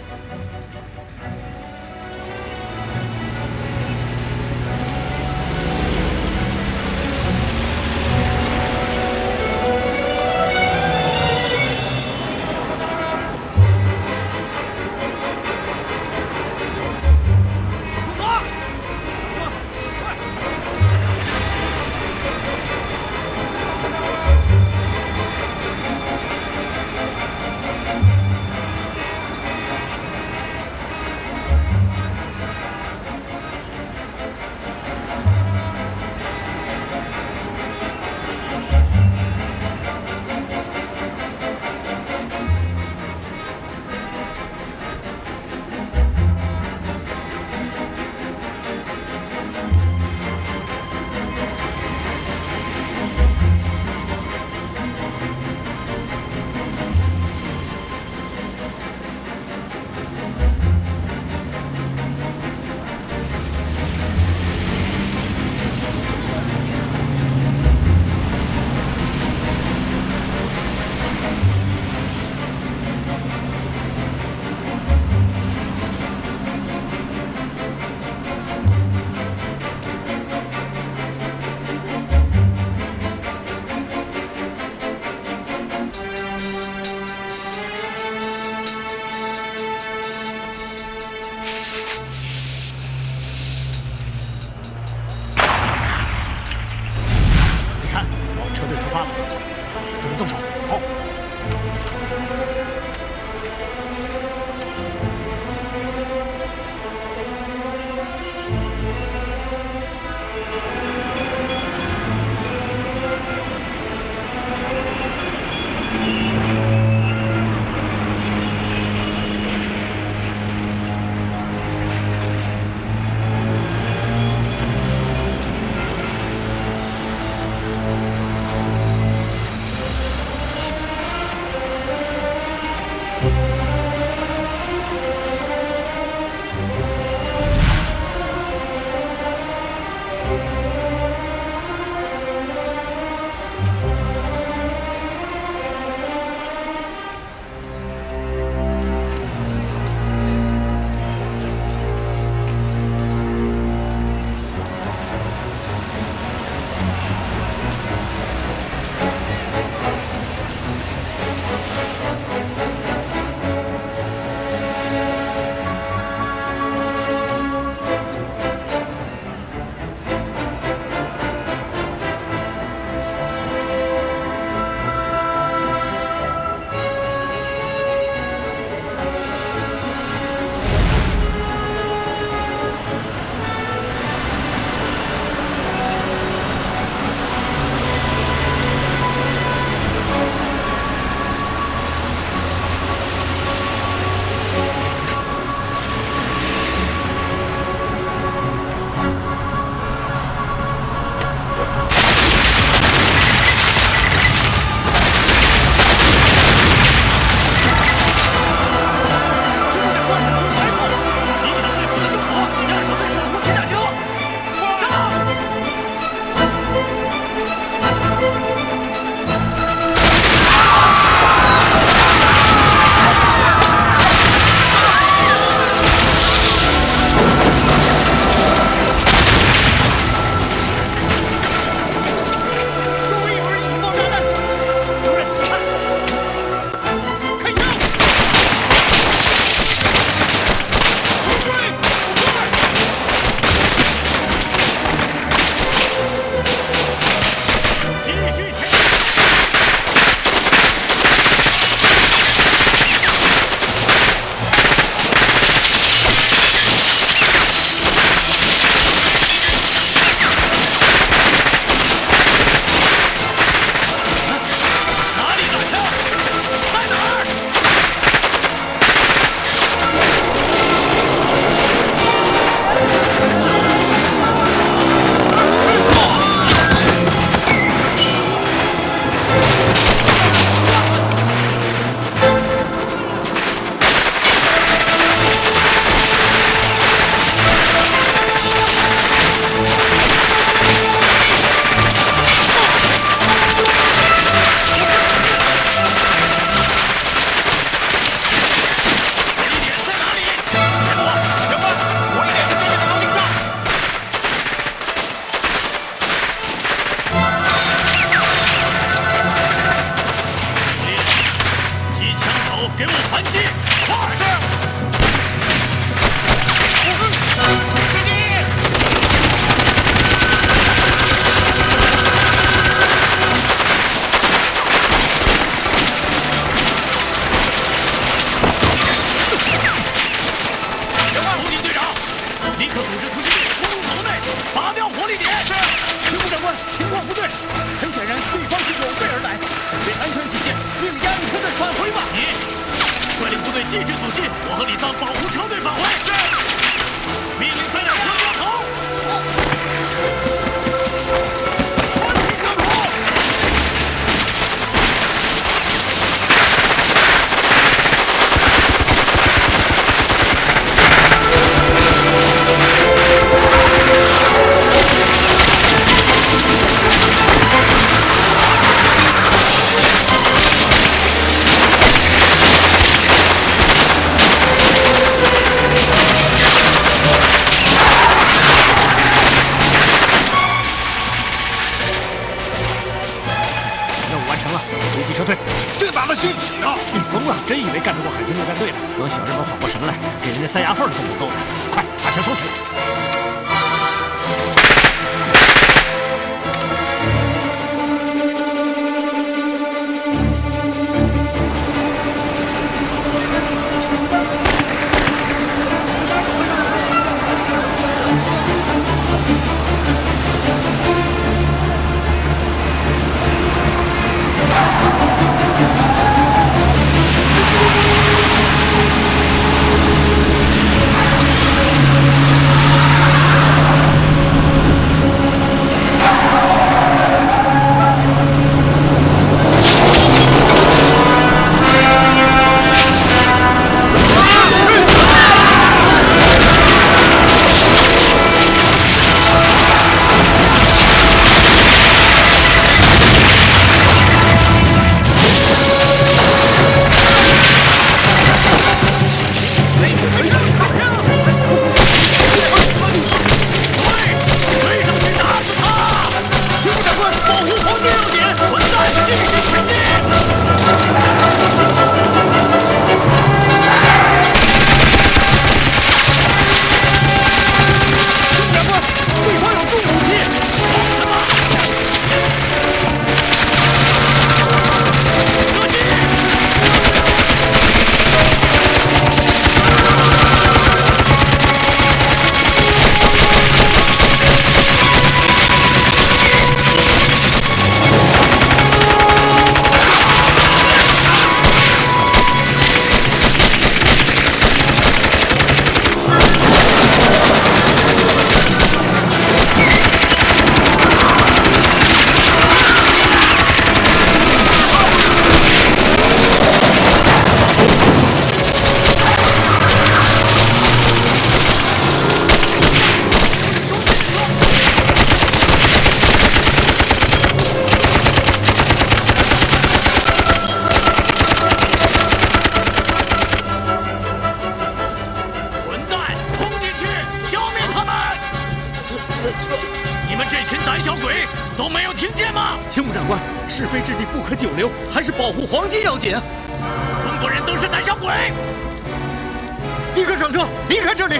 连塞牙缝都不够的。快把枪收起来！ 青木长官，是非之地不可久留，还是保护黄金要紧。中国人都是胆小鬼！立刻上车，离开这里！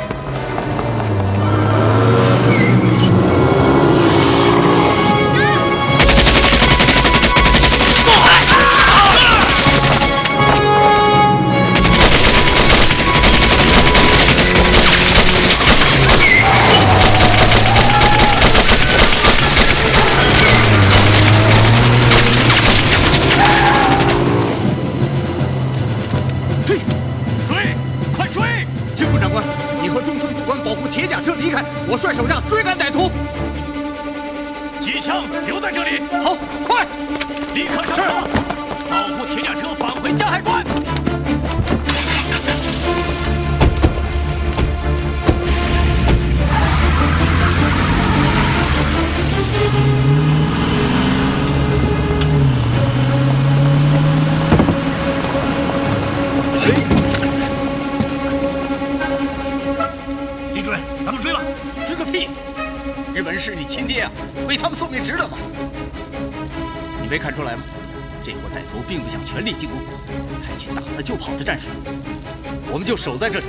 我率手下追赶歹徒，机枪留在这里。好，快，立刻上车，保护铁甲车返回加海关。李主任，咱们追吧。 追个屁！日本人是你亲爹啊，为他们送命值得吗？你没看出来吗？这伙歹徒并不想全力进攻，采取打了就跑的战术。我们就守在这里，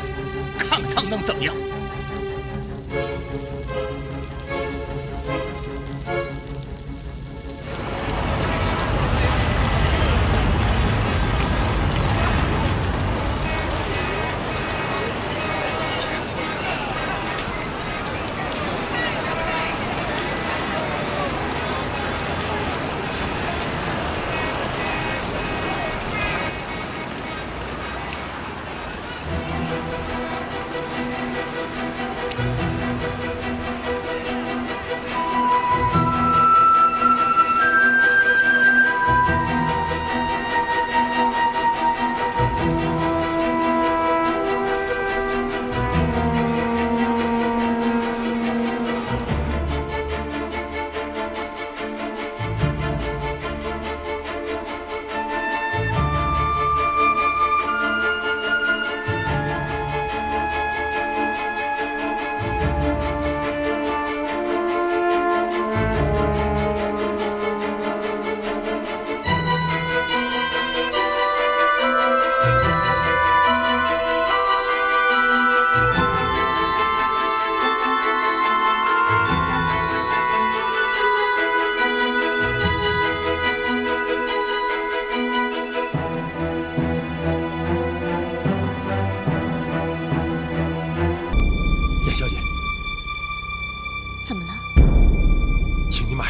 看看他们能怎么样。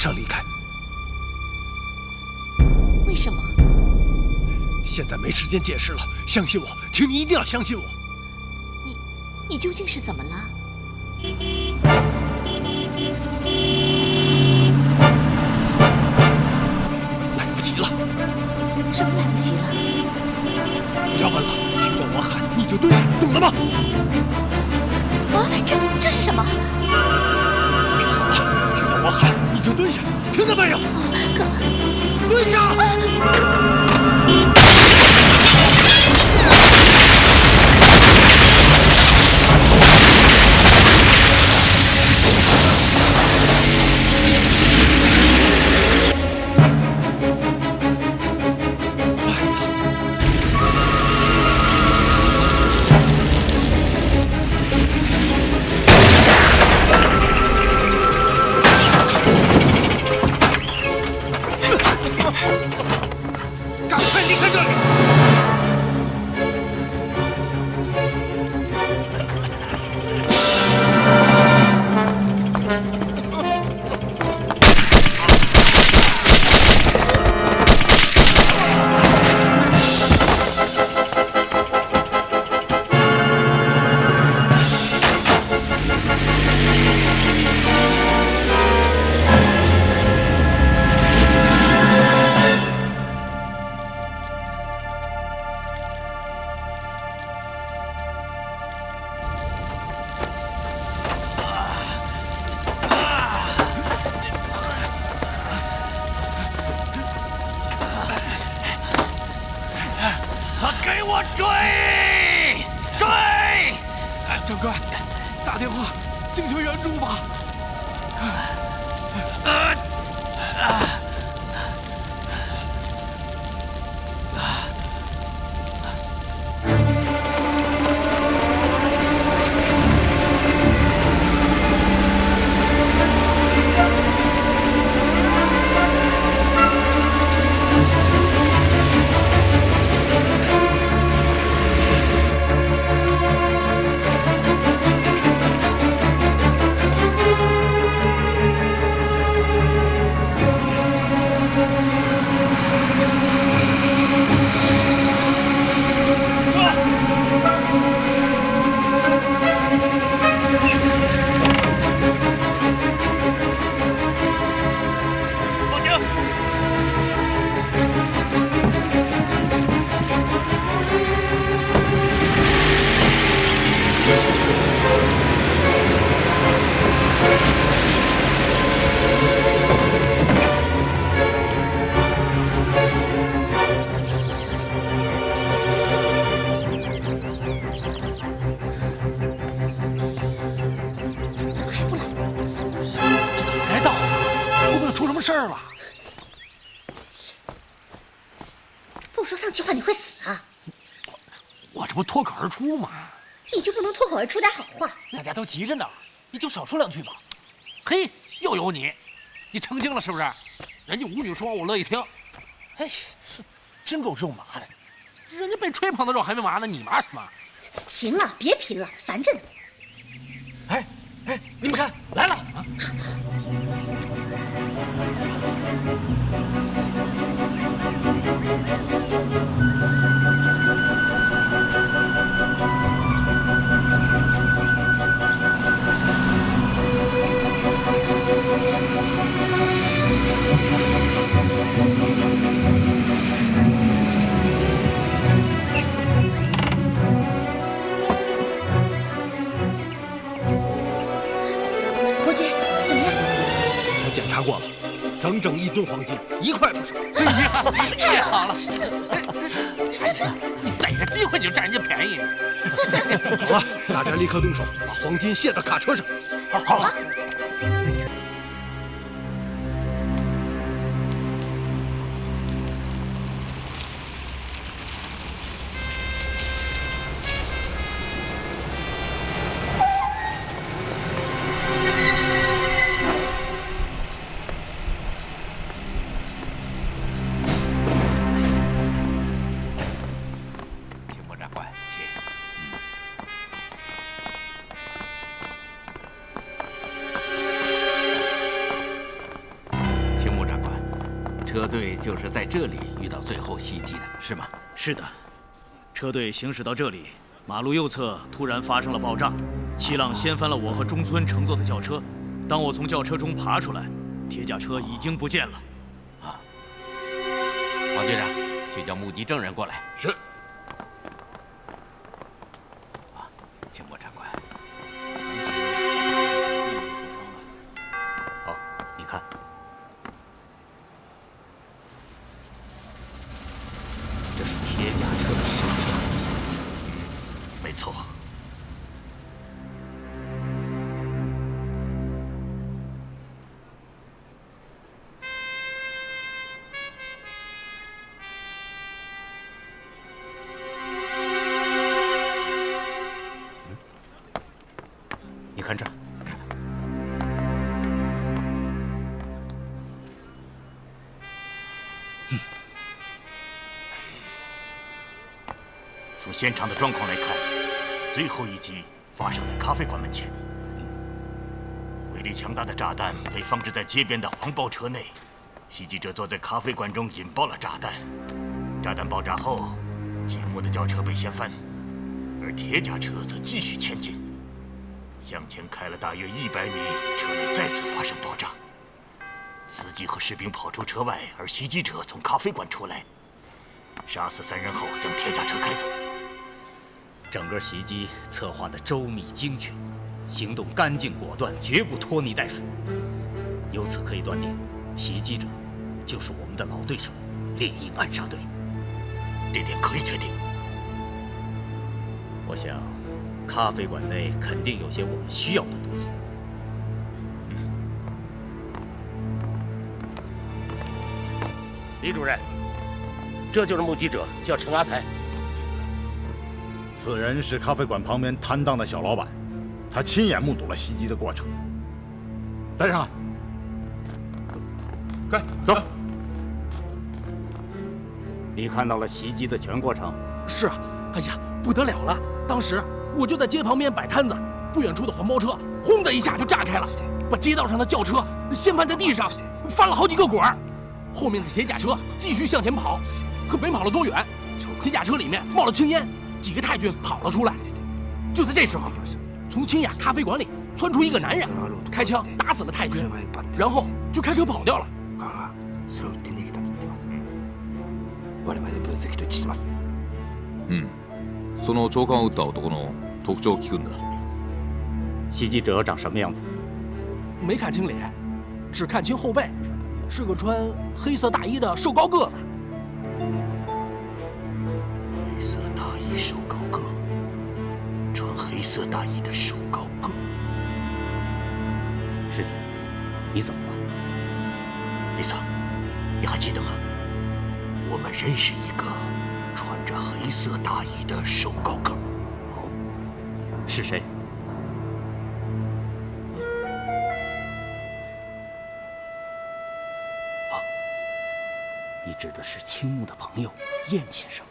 上离开。为什么？现在没时间解释了，相信我，请你一定要相信我。你究竟是怎么了？来不及了。什么来不及了？不要问了，听到我喊你就蹲下，懂了吗？啊，这是什么？听好了，听到我喊你就蹲下，听到没有？蹲下！赶快离开这里！给我追！追！长官，打电话请求援助吧。事儿了？不说丧气话，你会死啊！我这不脱口而出吗？你就不能脱口而出点好话？大家都急着呢，你就少说两句吧。嘿，又有你，你成精了是不是？人家舞女说，我乐意听。哎，真够肉麻的。人家被吹捧的肉还没麻呢，你麻什么？行了，别贫了，烦着呢。哎，你们看，来了！啊伯爵，怎么样？我检查过了，整整1吨黄金，1块不少。哎呀，太好了！孩子，你逮着机会你就占人家便宜。好了，大家立刻动手，把黄金卸到卡车上。好了。车队就是在这里遇到最后袭击的，是吗？是的，车队行驶到这里，马路右侧突然发生了爆炸，气浪掀翻了我和中村乘坐的轿车。当我从轿车中爬出来，铁甲车已经不见了。王队长，去叫目击证人过来。是。请过长官。好，你看，这是铁甲车的尸体痕迹。没错。你看这儿。从现场的状况来看，最后一击发生在咖啡馆门前。威力强大的炸弹被放置在街边的黄包车内，袭击者坐在咖啡馆中引爆了炸弹。炸弹爆炸后，接驳的轿车被掀翻，而铁甲车则继续前进。向前开了大约100米，车内再次发生爆炸。司机和士兵跑出车外，而袭击者从咖啡馆出来，杀死3人后将铁甲车开走。整个袭击策划的周密精确，行动干净果断，绝不拖泥带水。由此可以断定，袭击者就是我们的老对手猎鹰暗杀队。这点可以确定。我想，咖啡馆内肯定有些我们需要的东西。李主任，这就是目击者，叫陈阿才。此人是咖啡馆旁边摊档的小老板，他亲眼目睹了袭击的过程。带上来，快走。你看到了袭击的全过程？是啊，哎呀，不得了了！当时我就在街旁边摆摊子，不远处的黄包车轰的一下就炸开了，把街道上的轿车掀翻在地上，翻了好几个滚儿。后面的铁甲车继续向前跑，可没跑了多远，铁甲车里面冒了青烟，几个太君跑了出来。就在这时候，从清雅咖啡馆里窜出一个男人，开枪打死了太君，然后就开车跑掉了。その長官を撃った男の特徴を聞くんだ。袭击者长什么样子？没看清脸，只看清后背，是个穿黑色大衣的瘦高个子。黑色大衣瘦高个，穿黑色大衣的瘦高个。师姐，你怎么了？丽萨，你还记得吗？我们认识一个穿着黑色大衣的瘦高个。是谁？你指的是青木的朋友燕先生。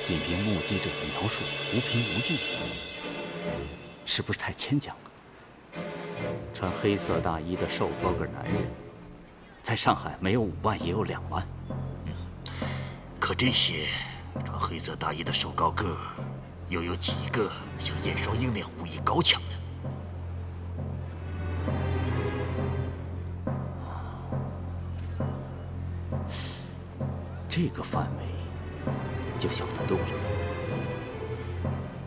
仅凭目击者的描述无凭无据，是不是太牵强了？穿黑色大衣的瘦高个男人，在上海没有5万也有2万。可这些穿黑色大衣的瘦高个，又有几个像燕双鹰那样武艺高强的？这个范围就小得多了。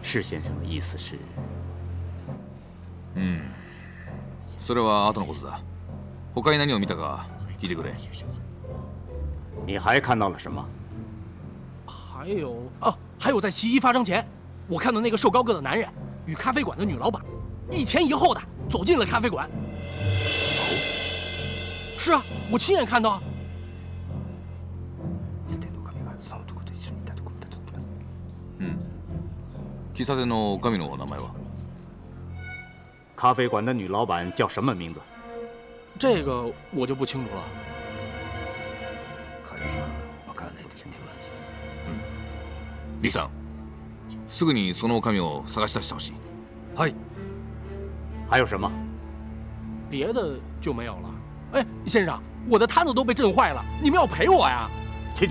施先生的意思是？それは後のことだ。他に何を見たか聞いてくれ。你还看到了什么？还有在袭击发生前，我看到那个瘦高个的男人与咖啡馆的女老板一前一后的走进了咖啡馆。是啊，我亲眼看到。喫茶店の女将の名前は？咖啡馆的女老板叫什么名字？这个我就不清楚了。李さん、すぐにその女将を探し出してほしい。はい。还有什么？别的就没有了。哎，先生，我的摊子都被震坏了，你们要赔我呀？去！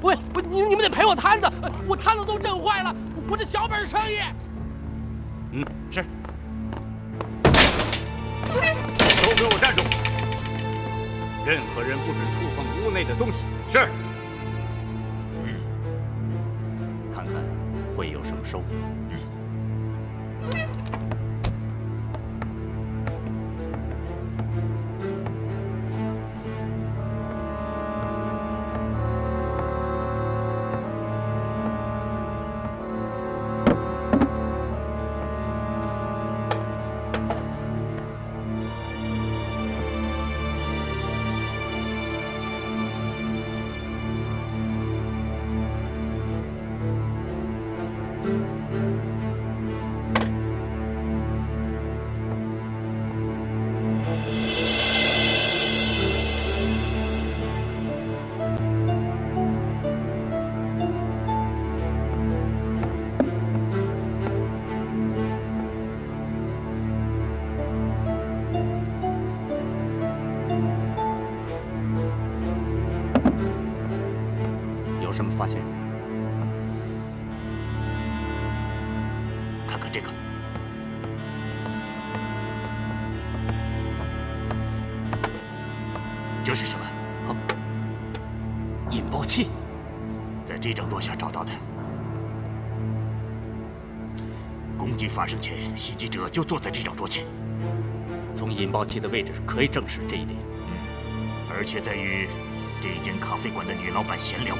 喂，你们得赔我摊子，我摊子都震坏了，我这小本生意。是。都给我站住！任何人不准触碰屋内的东西。是。看看会有什么收获。有什么发现？看看这个，这是什么？啊，引爆器，在这张桌下找到的。攻击发生前，袭击者就坐在这张桌前。从引爆器的位置可以证实这一点。而且在与这间咖啡馆的女老板闲聊。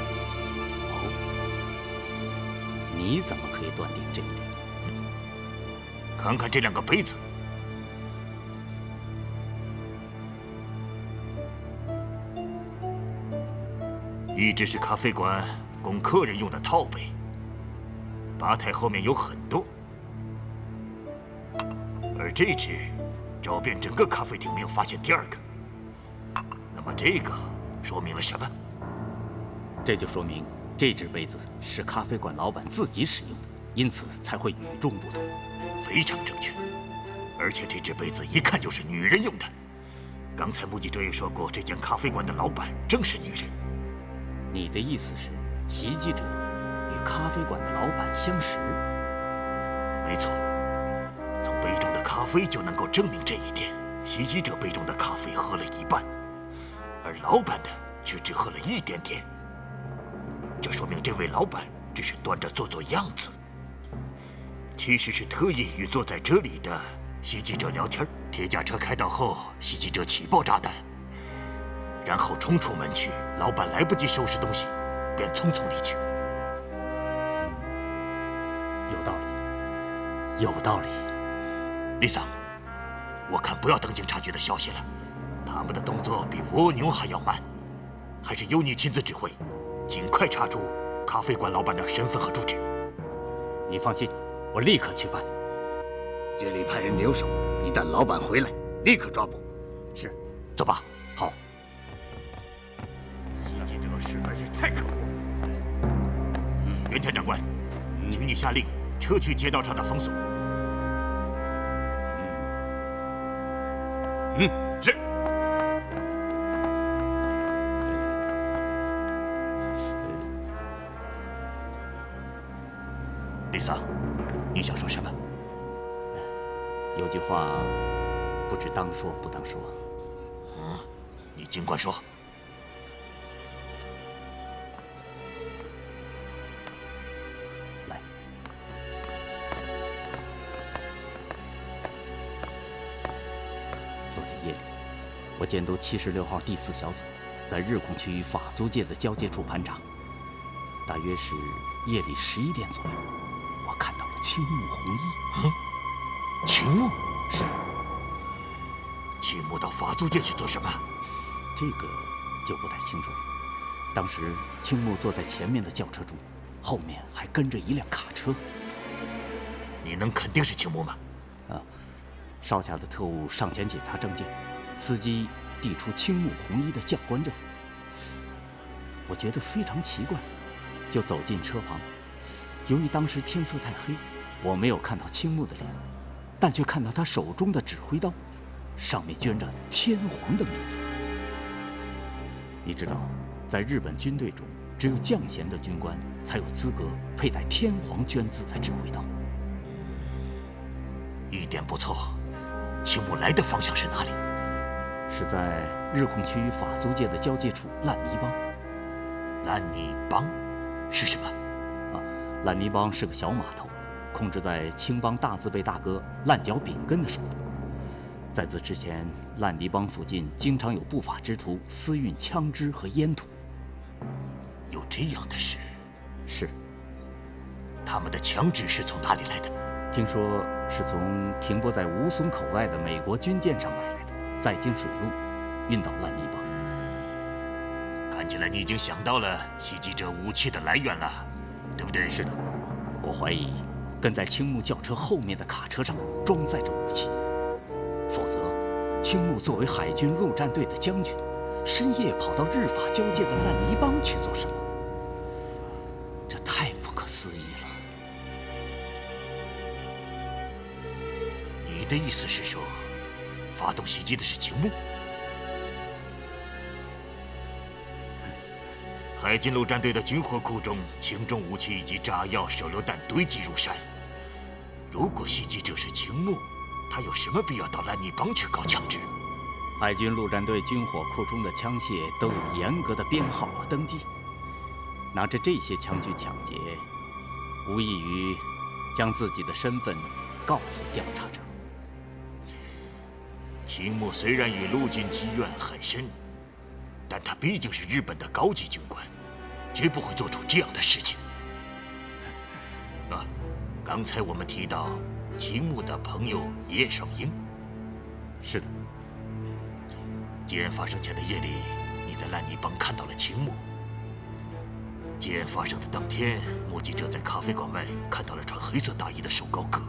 你怎么可以断定这一点？看看这2个杯子，一只是咖啡馆供客人用的套杯，吧台后面有很多，而这只找遍整个咖啡厅没有发现第2个。那么这个说明了什么？这就说明这只杯子是咖啡馆老板自己使用的，因此才会与众不同。非常正确，而且这只杯子一看就是女人用的。刚才目击者也说过，这间咖啡馆的老板正是女人。你的意思是，袭击者与咖啡馆的老板相识？没错，从杯中的咖啡就能够证明这一点。袭击者杯中的咖啡喝了一半，而老板的却只喝了一点点。这说明这位老板只是端着做样子，其实是特意与坐在这里的袭击者聊天。铁甲车开到后，袭击者起爆炸弹，然后冲出门去。老板来不及收拾东西，便匆匆离去。有道理，有道理。丽桑，我看不要等警察局的消息了，他们的动作比蜗牛还要慢，还是由你亲自指挥，尽快查出咖啡馆老板的身份和住址。你放心，我立刻去办。这里派人留守，一旦老板回来，立刻抓捕。是，走吧。好。袭击者实在是太可恶。袁田长官，请你下令撤去街道上的封锁。是。丽桑，你想说什么？有句话，不知当说不当说。你尽管说。来，昨天夜里，我监督76号第4小组在日控区与法租界的交界处盘查，大约是夜里11点左右，我看到了青木红衣。青木是。青木到法租界去做什么？这个就不太清楚了。当时青木坐在前面的轿车中，后面还跟着一辆卡车。你能肯定是青木吗？少侠的特务上前检查证件，司机递出青木红衣的教官证。我觉得非常奇怪，就走进车旁。由于当时天色太黑，我没有看到青木的脸，但却看到他手中的指挥刀，上面镌着天皇的名字。你知道，在日本军队中，只有将衔的军官才有资格佩戴天皇镌字的指挥刀。一点不错，青木来的方向是哪里？是在日控区与法租界的交界处烂泥帮。烂泥帮是什么？烂泥帮是个小码头，控制在青帮大字辈大哥烂脚炳根的手中。在此之前，烂泥帮附近经常有不法之徒私运枪支和烟土。有这样的事？是。他们的枪支是从哪里来的？听说是从停泊在吴淞口外的美国军舰上买来的，再经水路运到烂泥帮。看起来你已经想到了袭击者武器的来源了，对不对？是的，我怀疑跟在青木轿车后面的卡车上装载着武器，否则青木作为海军陆战队的将军，深夜跑到日法交界的烂泥帮去做什么？这太不可思议了。你的意思是说，发动袭击的是青木？海军陆战队的军火库中，轻重武器以及炸药、手榴弹堆积如山。如果袭击者是青木，他有什么必要到烂泥帮去搞枪支？海军陆战队军火库中的枪械都有严格的编号和登记，拿着这些枪去抢劫，无异于将自己的身份告诉调查者。青木虽然与陆军积怨很深，但他毕竟是日本的高级军官，绝不会做出这样的事情。刚才我们提到青木的朋友叶双鹰。是的。劫案发生前的夜里，你在烂泥帮看到了青木。劫案发生的当天，目击者在咖啡馆外看到了穿黑色大衣的瘦高个，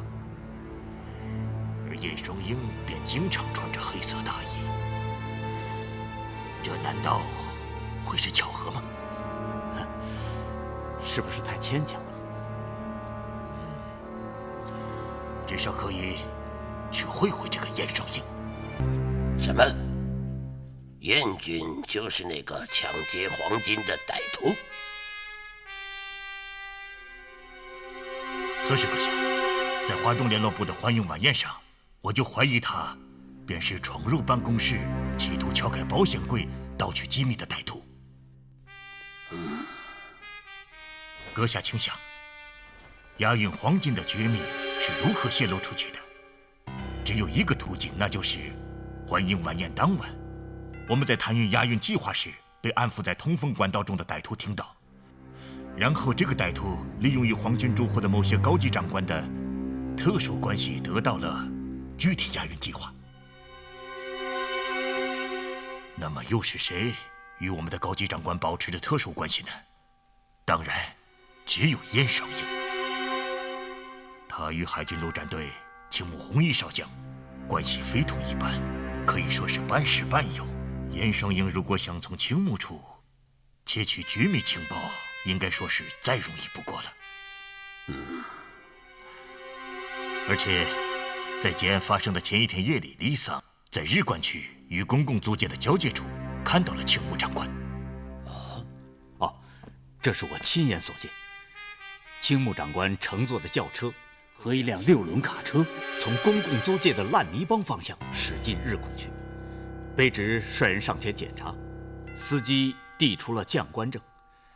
而叶双鹰便经常穿着黑色大衣。这难道会是巧合吗？是不是太牵强了？至少可以去会会这个燕双鹰。什么？燕军就是那个抢劫黄金的歹徒？可是阁下，在华中联络部的欢迎晚宴上，我就怀疑他便是闯入办公室，企图撬开保险柜盗取机密的歹徒。阁下请想，押运黄金的绝密是如何泄露出去的？只有一个途径，那就是欢迎晚宴当晚，我们在谈运押运计划时被安抚在通风管道中的歹徒听到，然后这个歹徒利用与皇军驻沪的某些高级长官的特殊关系，得到了具体押运计划。那么又是谁与我们的高级长官保持着特殊关系呢？当然，只有燕双鹰。他与海军陆战队青木弘一少将关系非同一般，可以说是半师半友。燕双鹰如果想从青木处窃取绝密情报，应该说是再容易不过了。而且，在劫案发生的前一天夜里，李桑在日关区与公共租界的交界处看到了青木长官。这是我亲眼所见。青木长官乘坐的轿车和一辆6轮卡车从公共租界的烂泥帮方向驶进日控区，卑职率人上前检查，司机递出了将官证，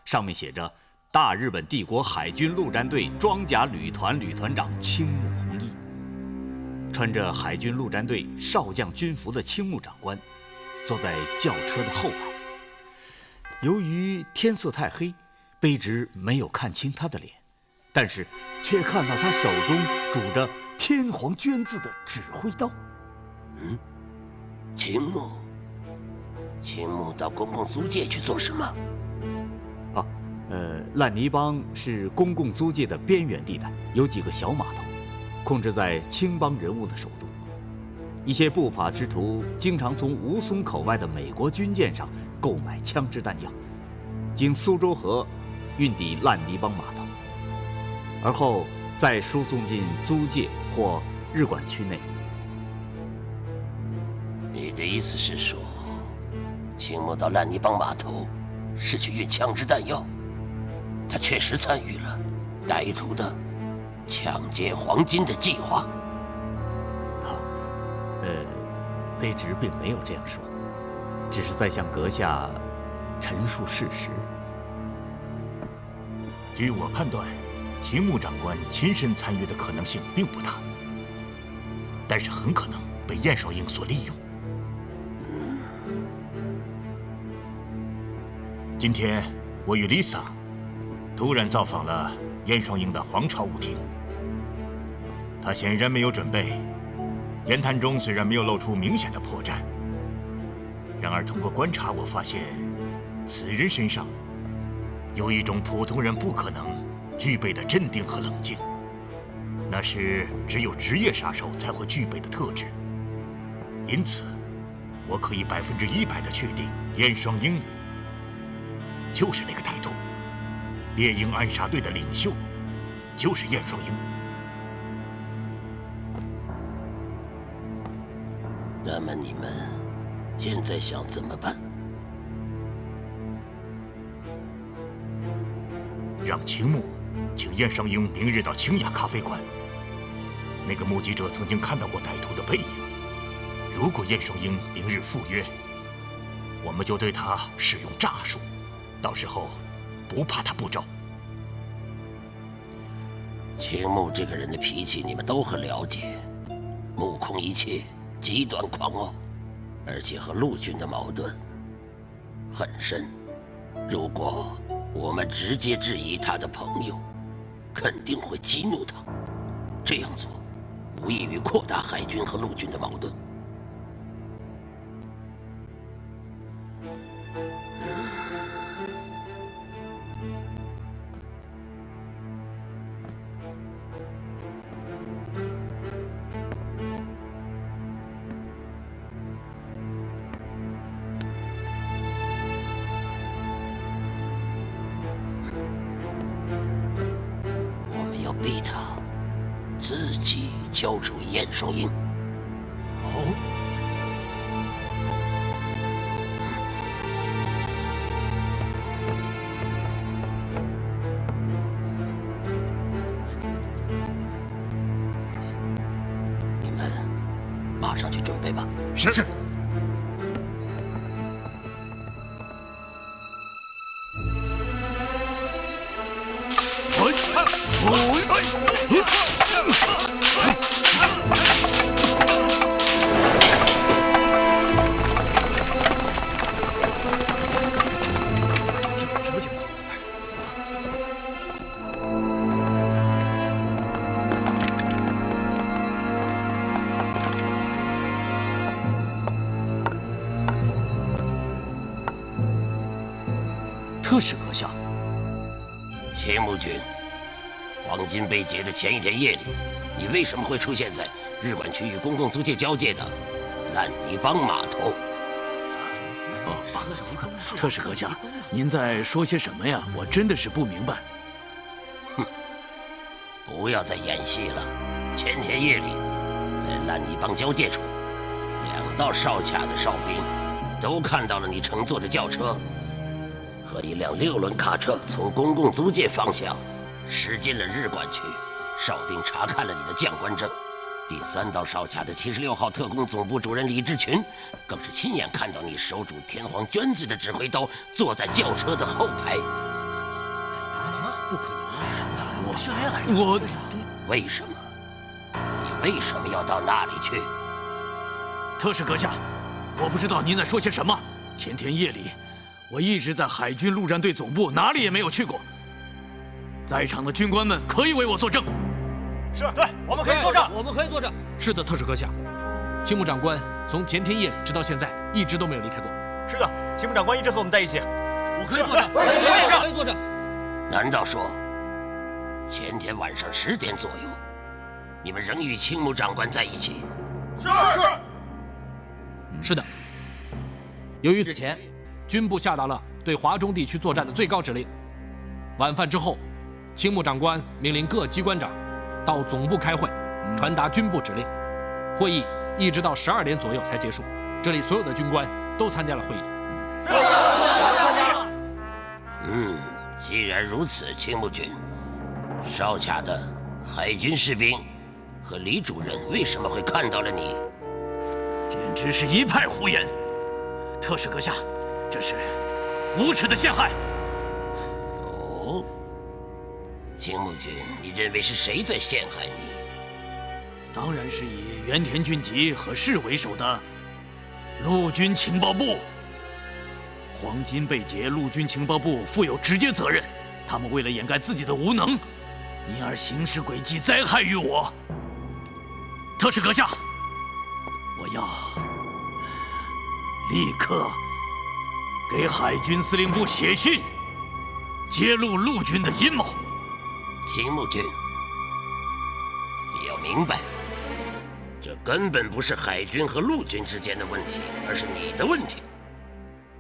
上面写着“大日本帝国海军陆战队装甲旅团旅团长青木弘一”。穿着海军陆战队少将军服的青木长官坐在轿车的后排。由于天色太黑，卑职没有看清他的脸，但是却看到他手中拄着天皇镌字的指挥刀。青木到公共租界去做什么？烂泥帮是公共租界的边缘地带，有几个小码头，控制在青帮人物的手中。一些不法之徒经常从吴淞口外的美国军舰上购买枪支弹药，经苏州河运抵烂泥帮码头，而后再输送进租界或日管区内。你的意思是说，青木到烂泥帮码头是去运枪支弹药？他确实参与了歹徒的抢劫黄金的计划？卑职并没有这样说，只是在向阁下陈述事实。据我判断，青木长官亲身参与的可能性并不大，但是很可能被燕双鹰所利用。今天我与丽萨突然造访了燕双鹰的皇朝舞厅，他显然没有准备。言谈中虽然没有露出明显的破绽，然而通过观察，我发现此人身上有一种普通人不可能具备的镇定和冷静，那是只有职业杀手才会具备的特质。因此，我可以100%的确定，燕双鹰就是那个歹徒，猎鹰暗杀队的领袖就是燕双鹰。那么你们现在想怎么办？让青木请燕双鹰明日到清雅咖啡馆。那个目击者曾经看到过歹徒的背影。如果燕双鹰明日赴约，我们就对他使用诈术，到时候不怕他不招。青木这个人的脾气你们都很了解，目空一切，极端狂傲，而且和陆军的矛盾很深。如果我们直接质疑他的朋友，肯定会激怒他。这样做无异于扩大海军和陆军的矛盾。逼他自己交出燕双鹰。你们马上去准备吧。是。特使阁下，青木君，黄金被劫的前一天夜里，你为什么会出现在日管区域公共租界交界的烂泥帮码头？特使阁下，您在说些什么呀？我真的是不明白。哼，不要再演戏了。前天夜里，在烂泥帮交界处，2道哨卡的哨兵都看到了你乘坐的轿车和一辆6轮卡车从公共租界方向驶进了日管区。哨兵查看了你的将官证。第3道哨卡的76号特工总部主任李志群，更是亲眼看到你手拄天皇娟子的指挥刀，坐在轿车的后排。不可能！我训练来着。为什么？你为什么要到那里去？特使阁下，我不知道您在说些什么。前天夜里，我一直在海军陆战队总部，哪里也没有去过。在场的军官们可以为我作证。是对，我们可以作证，我们可以作证。是的，特使阁下，青木长官从前天夜里直到现在一直都没有离开过。是的，青木长官一直和我们在一起。我可以作证，可以作证。难道说，前天晚上10点左右，你们仍与青木长官在一起？是的。由于之前军部下达了对华中地区作战的最高指令，晚饭之后，青木长官命令各机关长到总部开会，传达军部指令。会议一直到12点左右才结束。这里所有的军官都参加了会议。既然如此，青木君，哨卡的海军士兵和李主任为什么会看到了你？简直是一派胡言！特使阁下，这是无耻的陷害。哦，青木君，你认为是谁在陷害你？当然是以原田俊吉和市为首的陆军情报部。黄金被劫，陆军情报部负有直接责任。他们为了掩盖自己的无能，因而行使诡计，灾害于我。特使阁下，我要立刻给海军司令部写信，揭露陆军的阴谋。青木君，你要明白，这根本不是海军和陆军之间的问题，而是你的问题。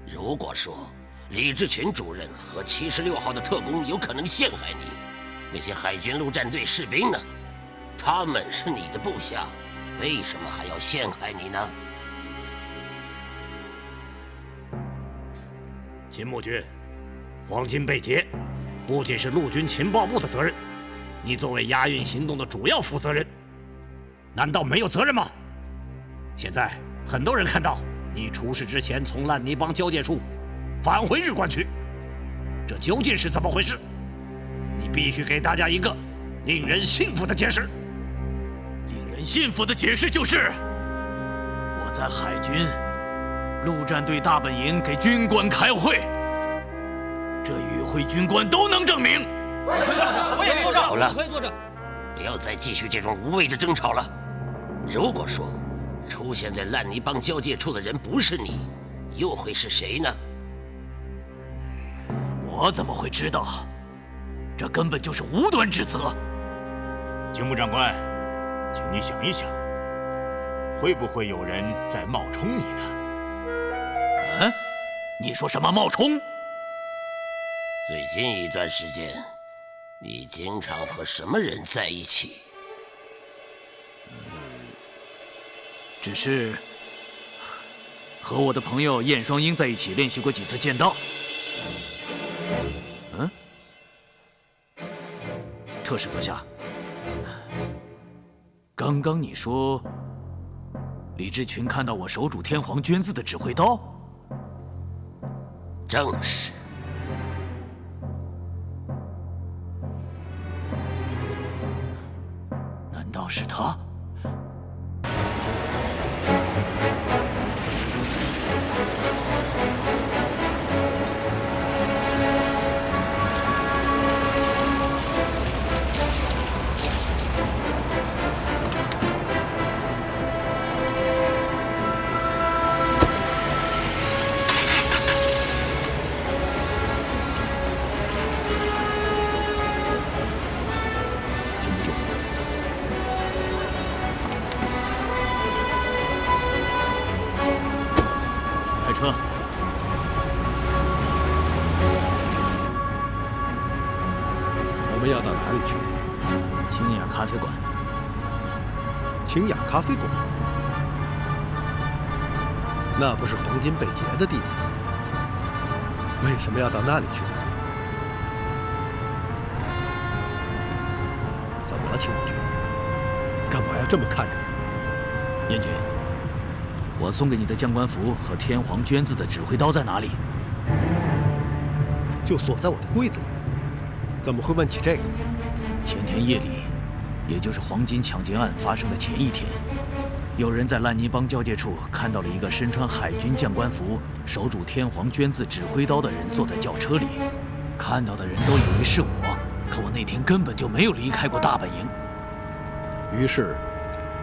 如果说李志群主任和76号的特工有可能陷害你，那些海军陆战队士兵呢？他们是你的部下，为什么还要陷害你呢？秦木君，黄金被劫，不仅是陆军情报部的责任，你作为押运行动的主要负责人，难道没有责任吗？现在很多人看到你出事之前从烂泥帮交界处返回日关去，这究竟是怎么回事？你必须给大家一个令人信服的解释。令人信服的解释就是，我在海军陆战队大本营给军官开会，这与会军官都能证明。我也作证，好了，不要再继续这种无谓的争吵了。如果说出现在烂泥帮交界处的人不是你，又会是谁呢？我怎么会知道？这根本就是无端指责。青木长官，请你想一想，会不会有人在冒充你呢？你说什么冒充？最近一段时间，你经常和什么人在一起？只是和我的朋友燕双鹰在一起练习过几次剑道。特使阁下，刚刚你说李志群看到我手拄天皇捐字的指挥刀？正是。难道是他？我们要到哪里去？清雅咖啡馆。清雅咖啡馆？那不是黄金被劫的地方，为什么要到那里去？怎么了，青木君？干嘛要这么看着我？燕君，我送给你的将官服和天皇捐字的指挥刀在哪里？就锁在我的柜子里。怎么会问起这个？前天夜里，也就是黄金抢劫案发生的前一天，有人在烂泥帮交界处看到了一个身穿海军将官服、手拄天皇捐字指挥刀的人坐在轿车里。看到的人都以为是我，可我那天根本就没有离开过大本营。于是，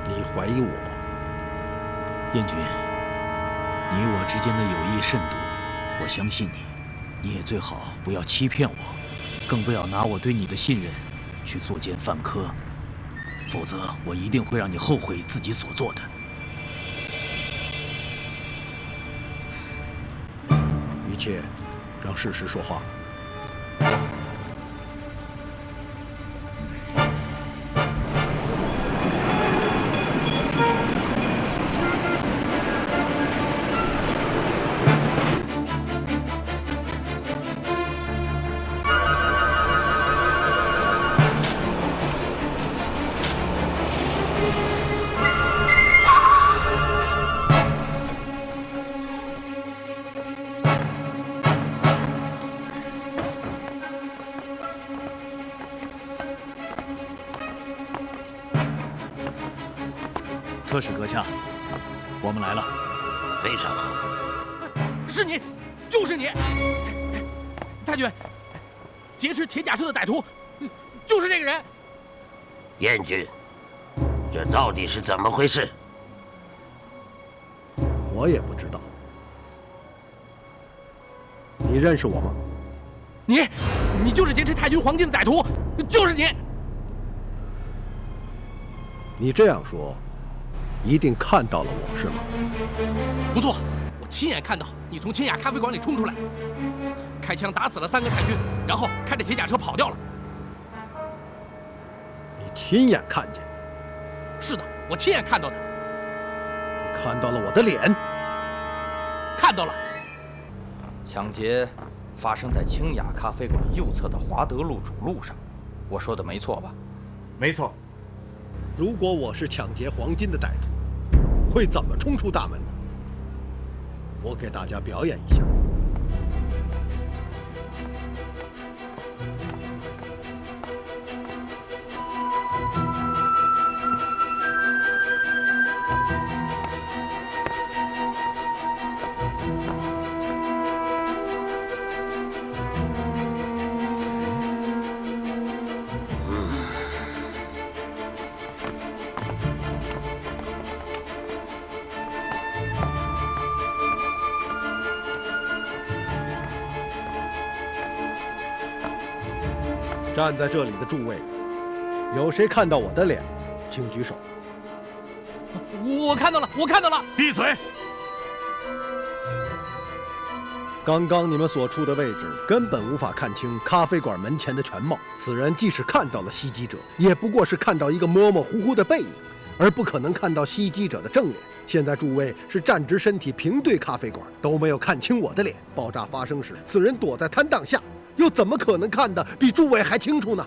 你怀疑我？燕君，你我之间的友谊甚笃，我相信你，你也最好不要欺骗我。更不要拿我对你的信任去作奸犯科，否则我一定会让你后悔自己所做的。一切让事实说话。特使阁下，我们来了。非常好。是你，就是你，太君，劫持铁甲车的歹徒，就是这个人。燕军，这到底是怎么回事？我也不知道。你认识我吗？你就是劫持太君黄金的歹徒，就是你。你这样说，一定看到了我是吗？不错，我亲眼看到你从清雅咖啡馆里冲出来，开枪打死了3个太君，然后开着铁甲车跑掉了。你亲眼看见？是的，我亲眼看到的。你看到了我的脸？看到了。抢劫发生在清雅咖啡馆右侧的华德路主路上，我说的没错吧？没错。如果我是抢劫黄金的歹徒，会怎么冲出大门呢？我给大家表演一下。站在这里的诸位，有谁看到我的脸了？请举手。我看到了，我看到了。闭嘴！刚刚你们所处的位置根本无法看清咖啡馆门前的全貌。此人即使看到了袭击者，也不过是看到一个模模糊糊的背影，而不可能看到袭击者的正脸。现在诸位是站直身体平对咖啡馆，都没有看清我的脸。爆炸发生时，此人躲在摊档下，又怎么可能看得比诸位还清楚呢？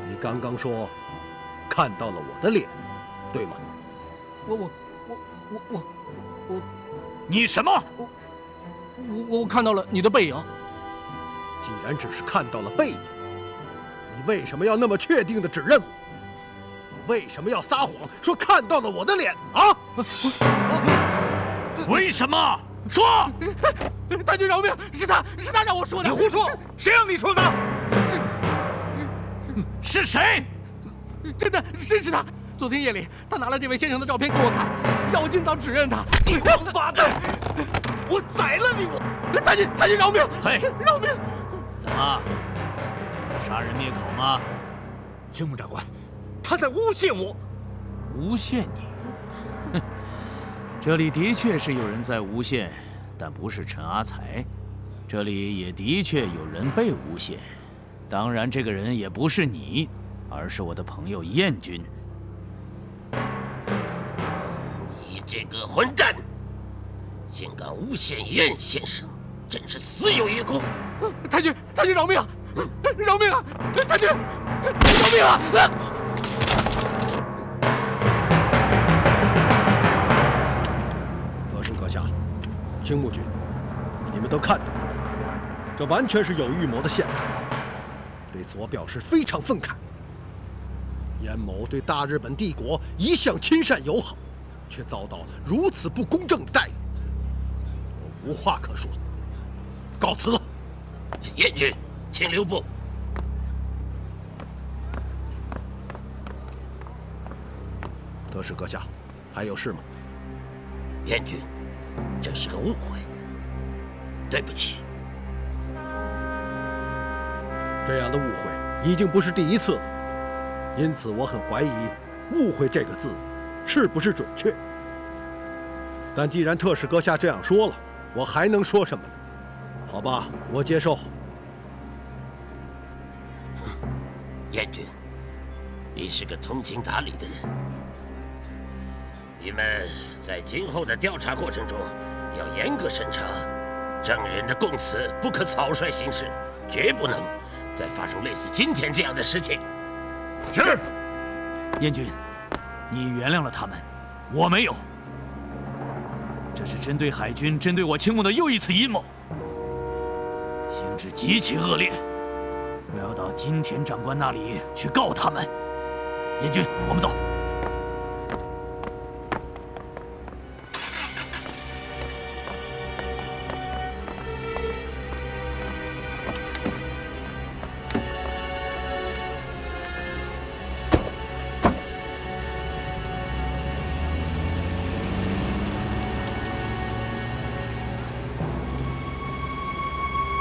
你刚刚说看到了我的脸，对吗？我，你什么？我看到了你的背影。既然只是看到了背影，你为什么要那么确定的指认我？为什么要撒谎说看到了我的脸啊？为什么？说！太君饶命！是他让我说的。你胡说！谁让你说的？是谁？真是他！昨天夜里，他拿了这位先生的照片给我看，要我尽早指认他。你王八蛋！我宰了你！太君饶命！嘿，饶命！怎么？杀人灭口吗？青木长官，他在诬陷我。诬陷你？哼，这里的确是有人在诬陷，但不是陈阿才。这里也的确有人被诬陷，当然这个人也不是你，而是我的朋友燕军。你这个混蛋，竟敢诬陷燕先生，真是死有余辜！太君饶命！饶命啊！太君，饶命啊！阁是阁下，青木君，你们都看到了，这完全是有预谋的陷害。对此我表示非常愤慨。燕某对大日本帝国一向亲善友好，却遭到如此不公正的待遇，我无话可说，告辞了。燕军，请留步。得是阁下，还有事吗？燕军，这是个误会，对不起。这样的误会已经不是第一次了，因此我很怀疑“误会”这个字是不是准确。但既然特使阁下这样说了，我还能说什么呢？好吧，我接受。燕军，你是个通情达理的人。你们在今后的调查过程中要严格审查，证人的供词不可草率行事，绝不能再发生类似今天这样的事情。是。燕军，你原谅了他们，我没有。这是针对海军、针对我青木的又一次阴谋。性质极其恶劣，我要到金田长官那里去告他们。燕军，我们走。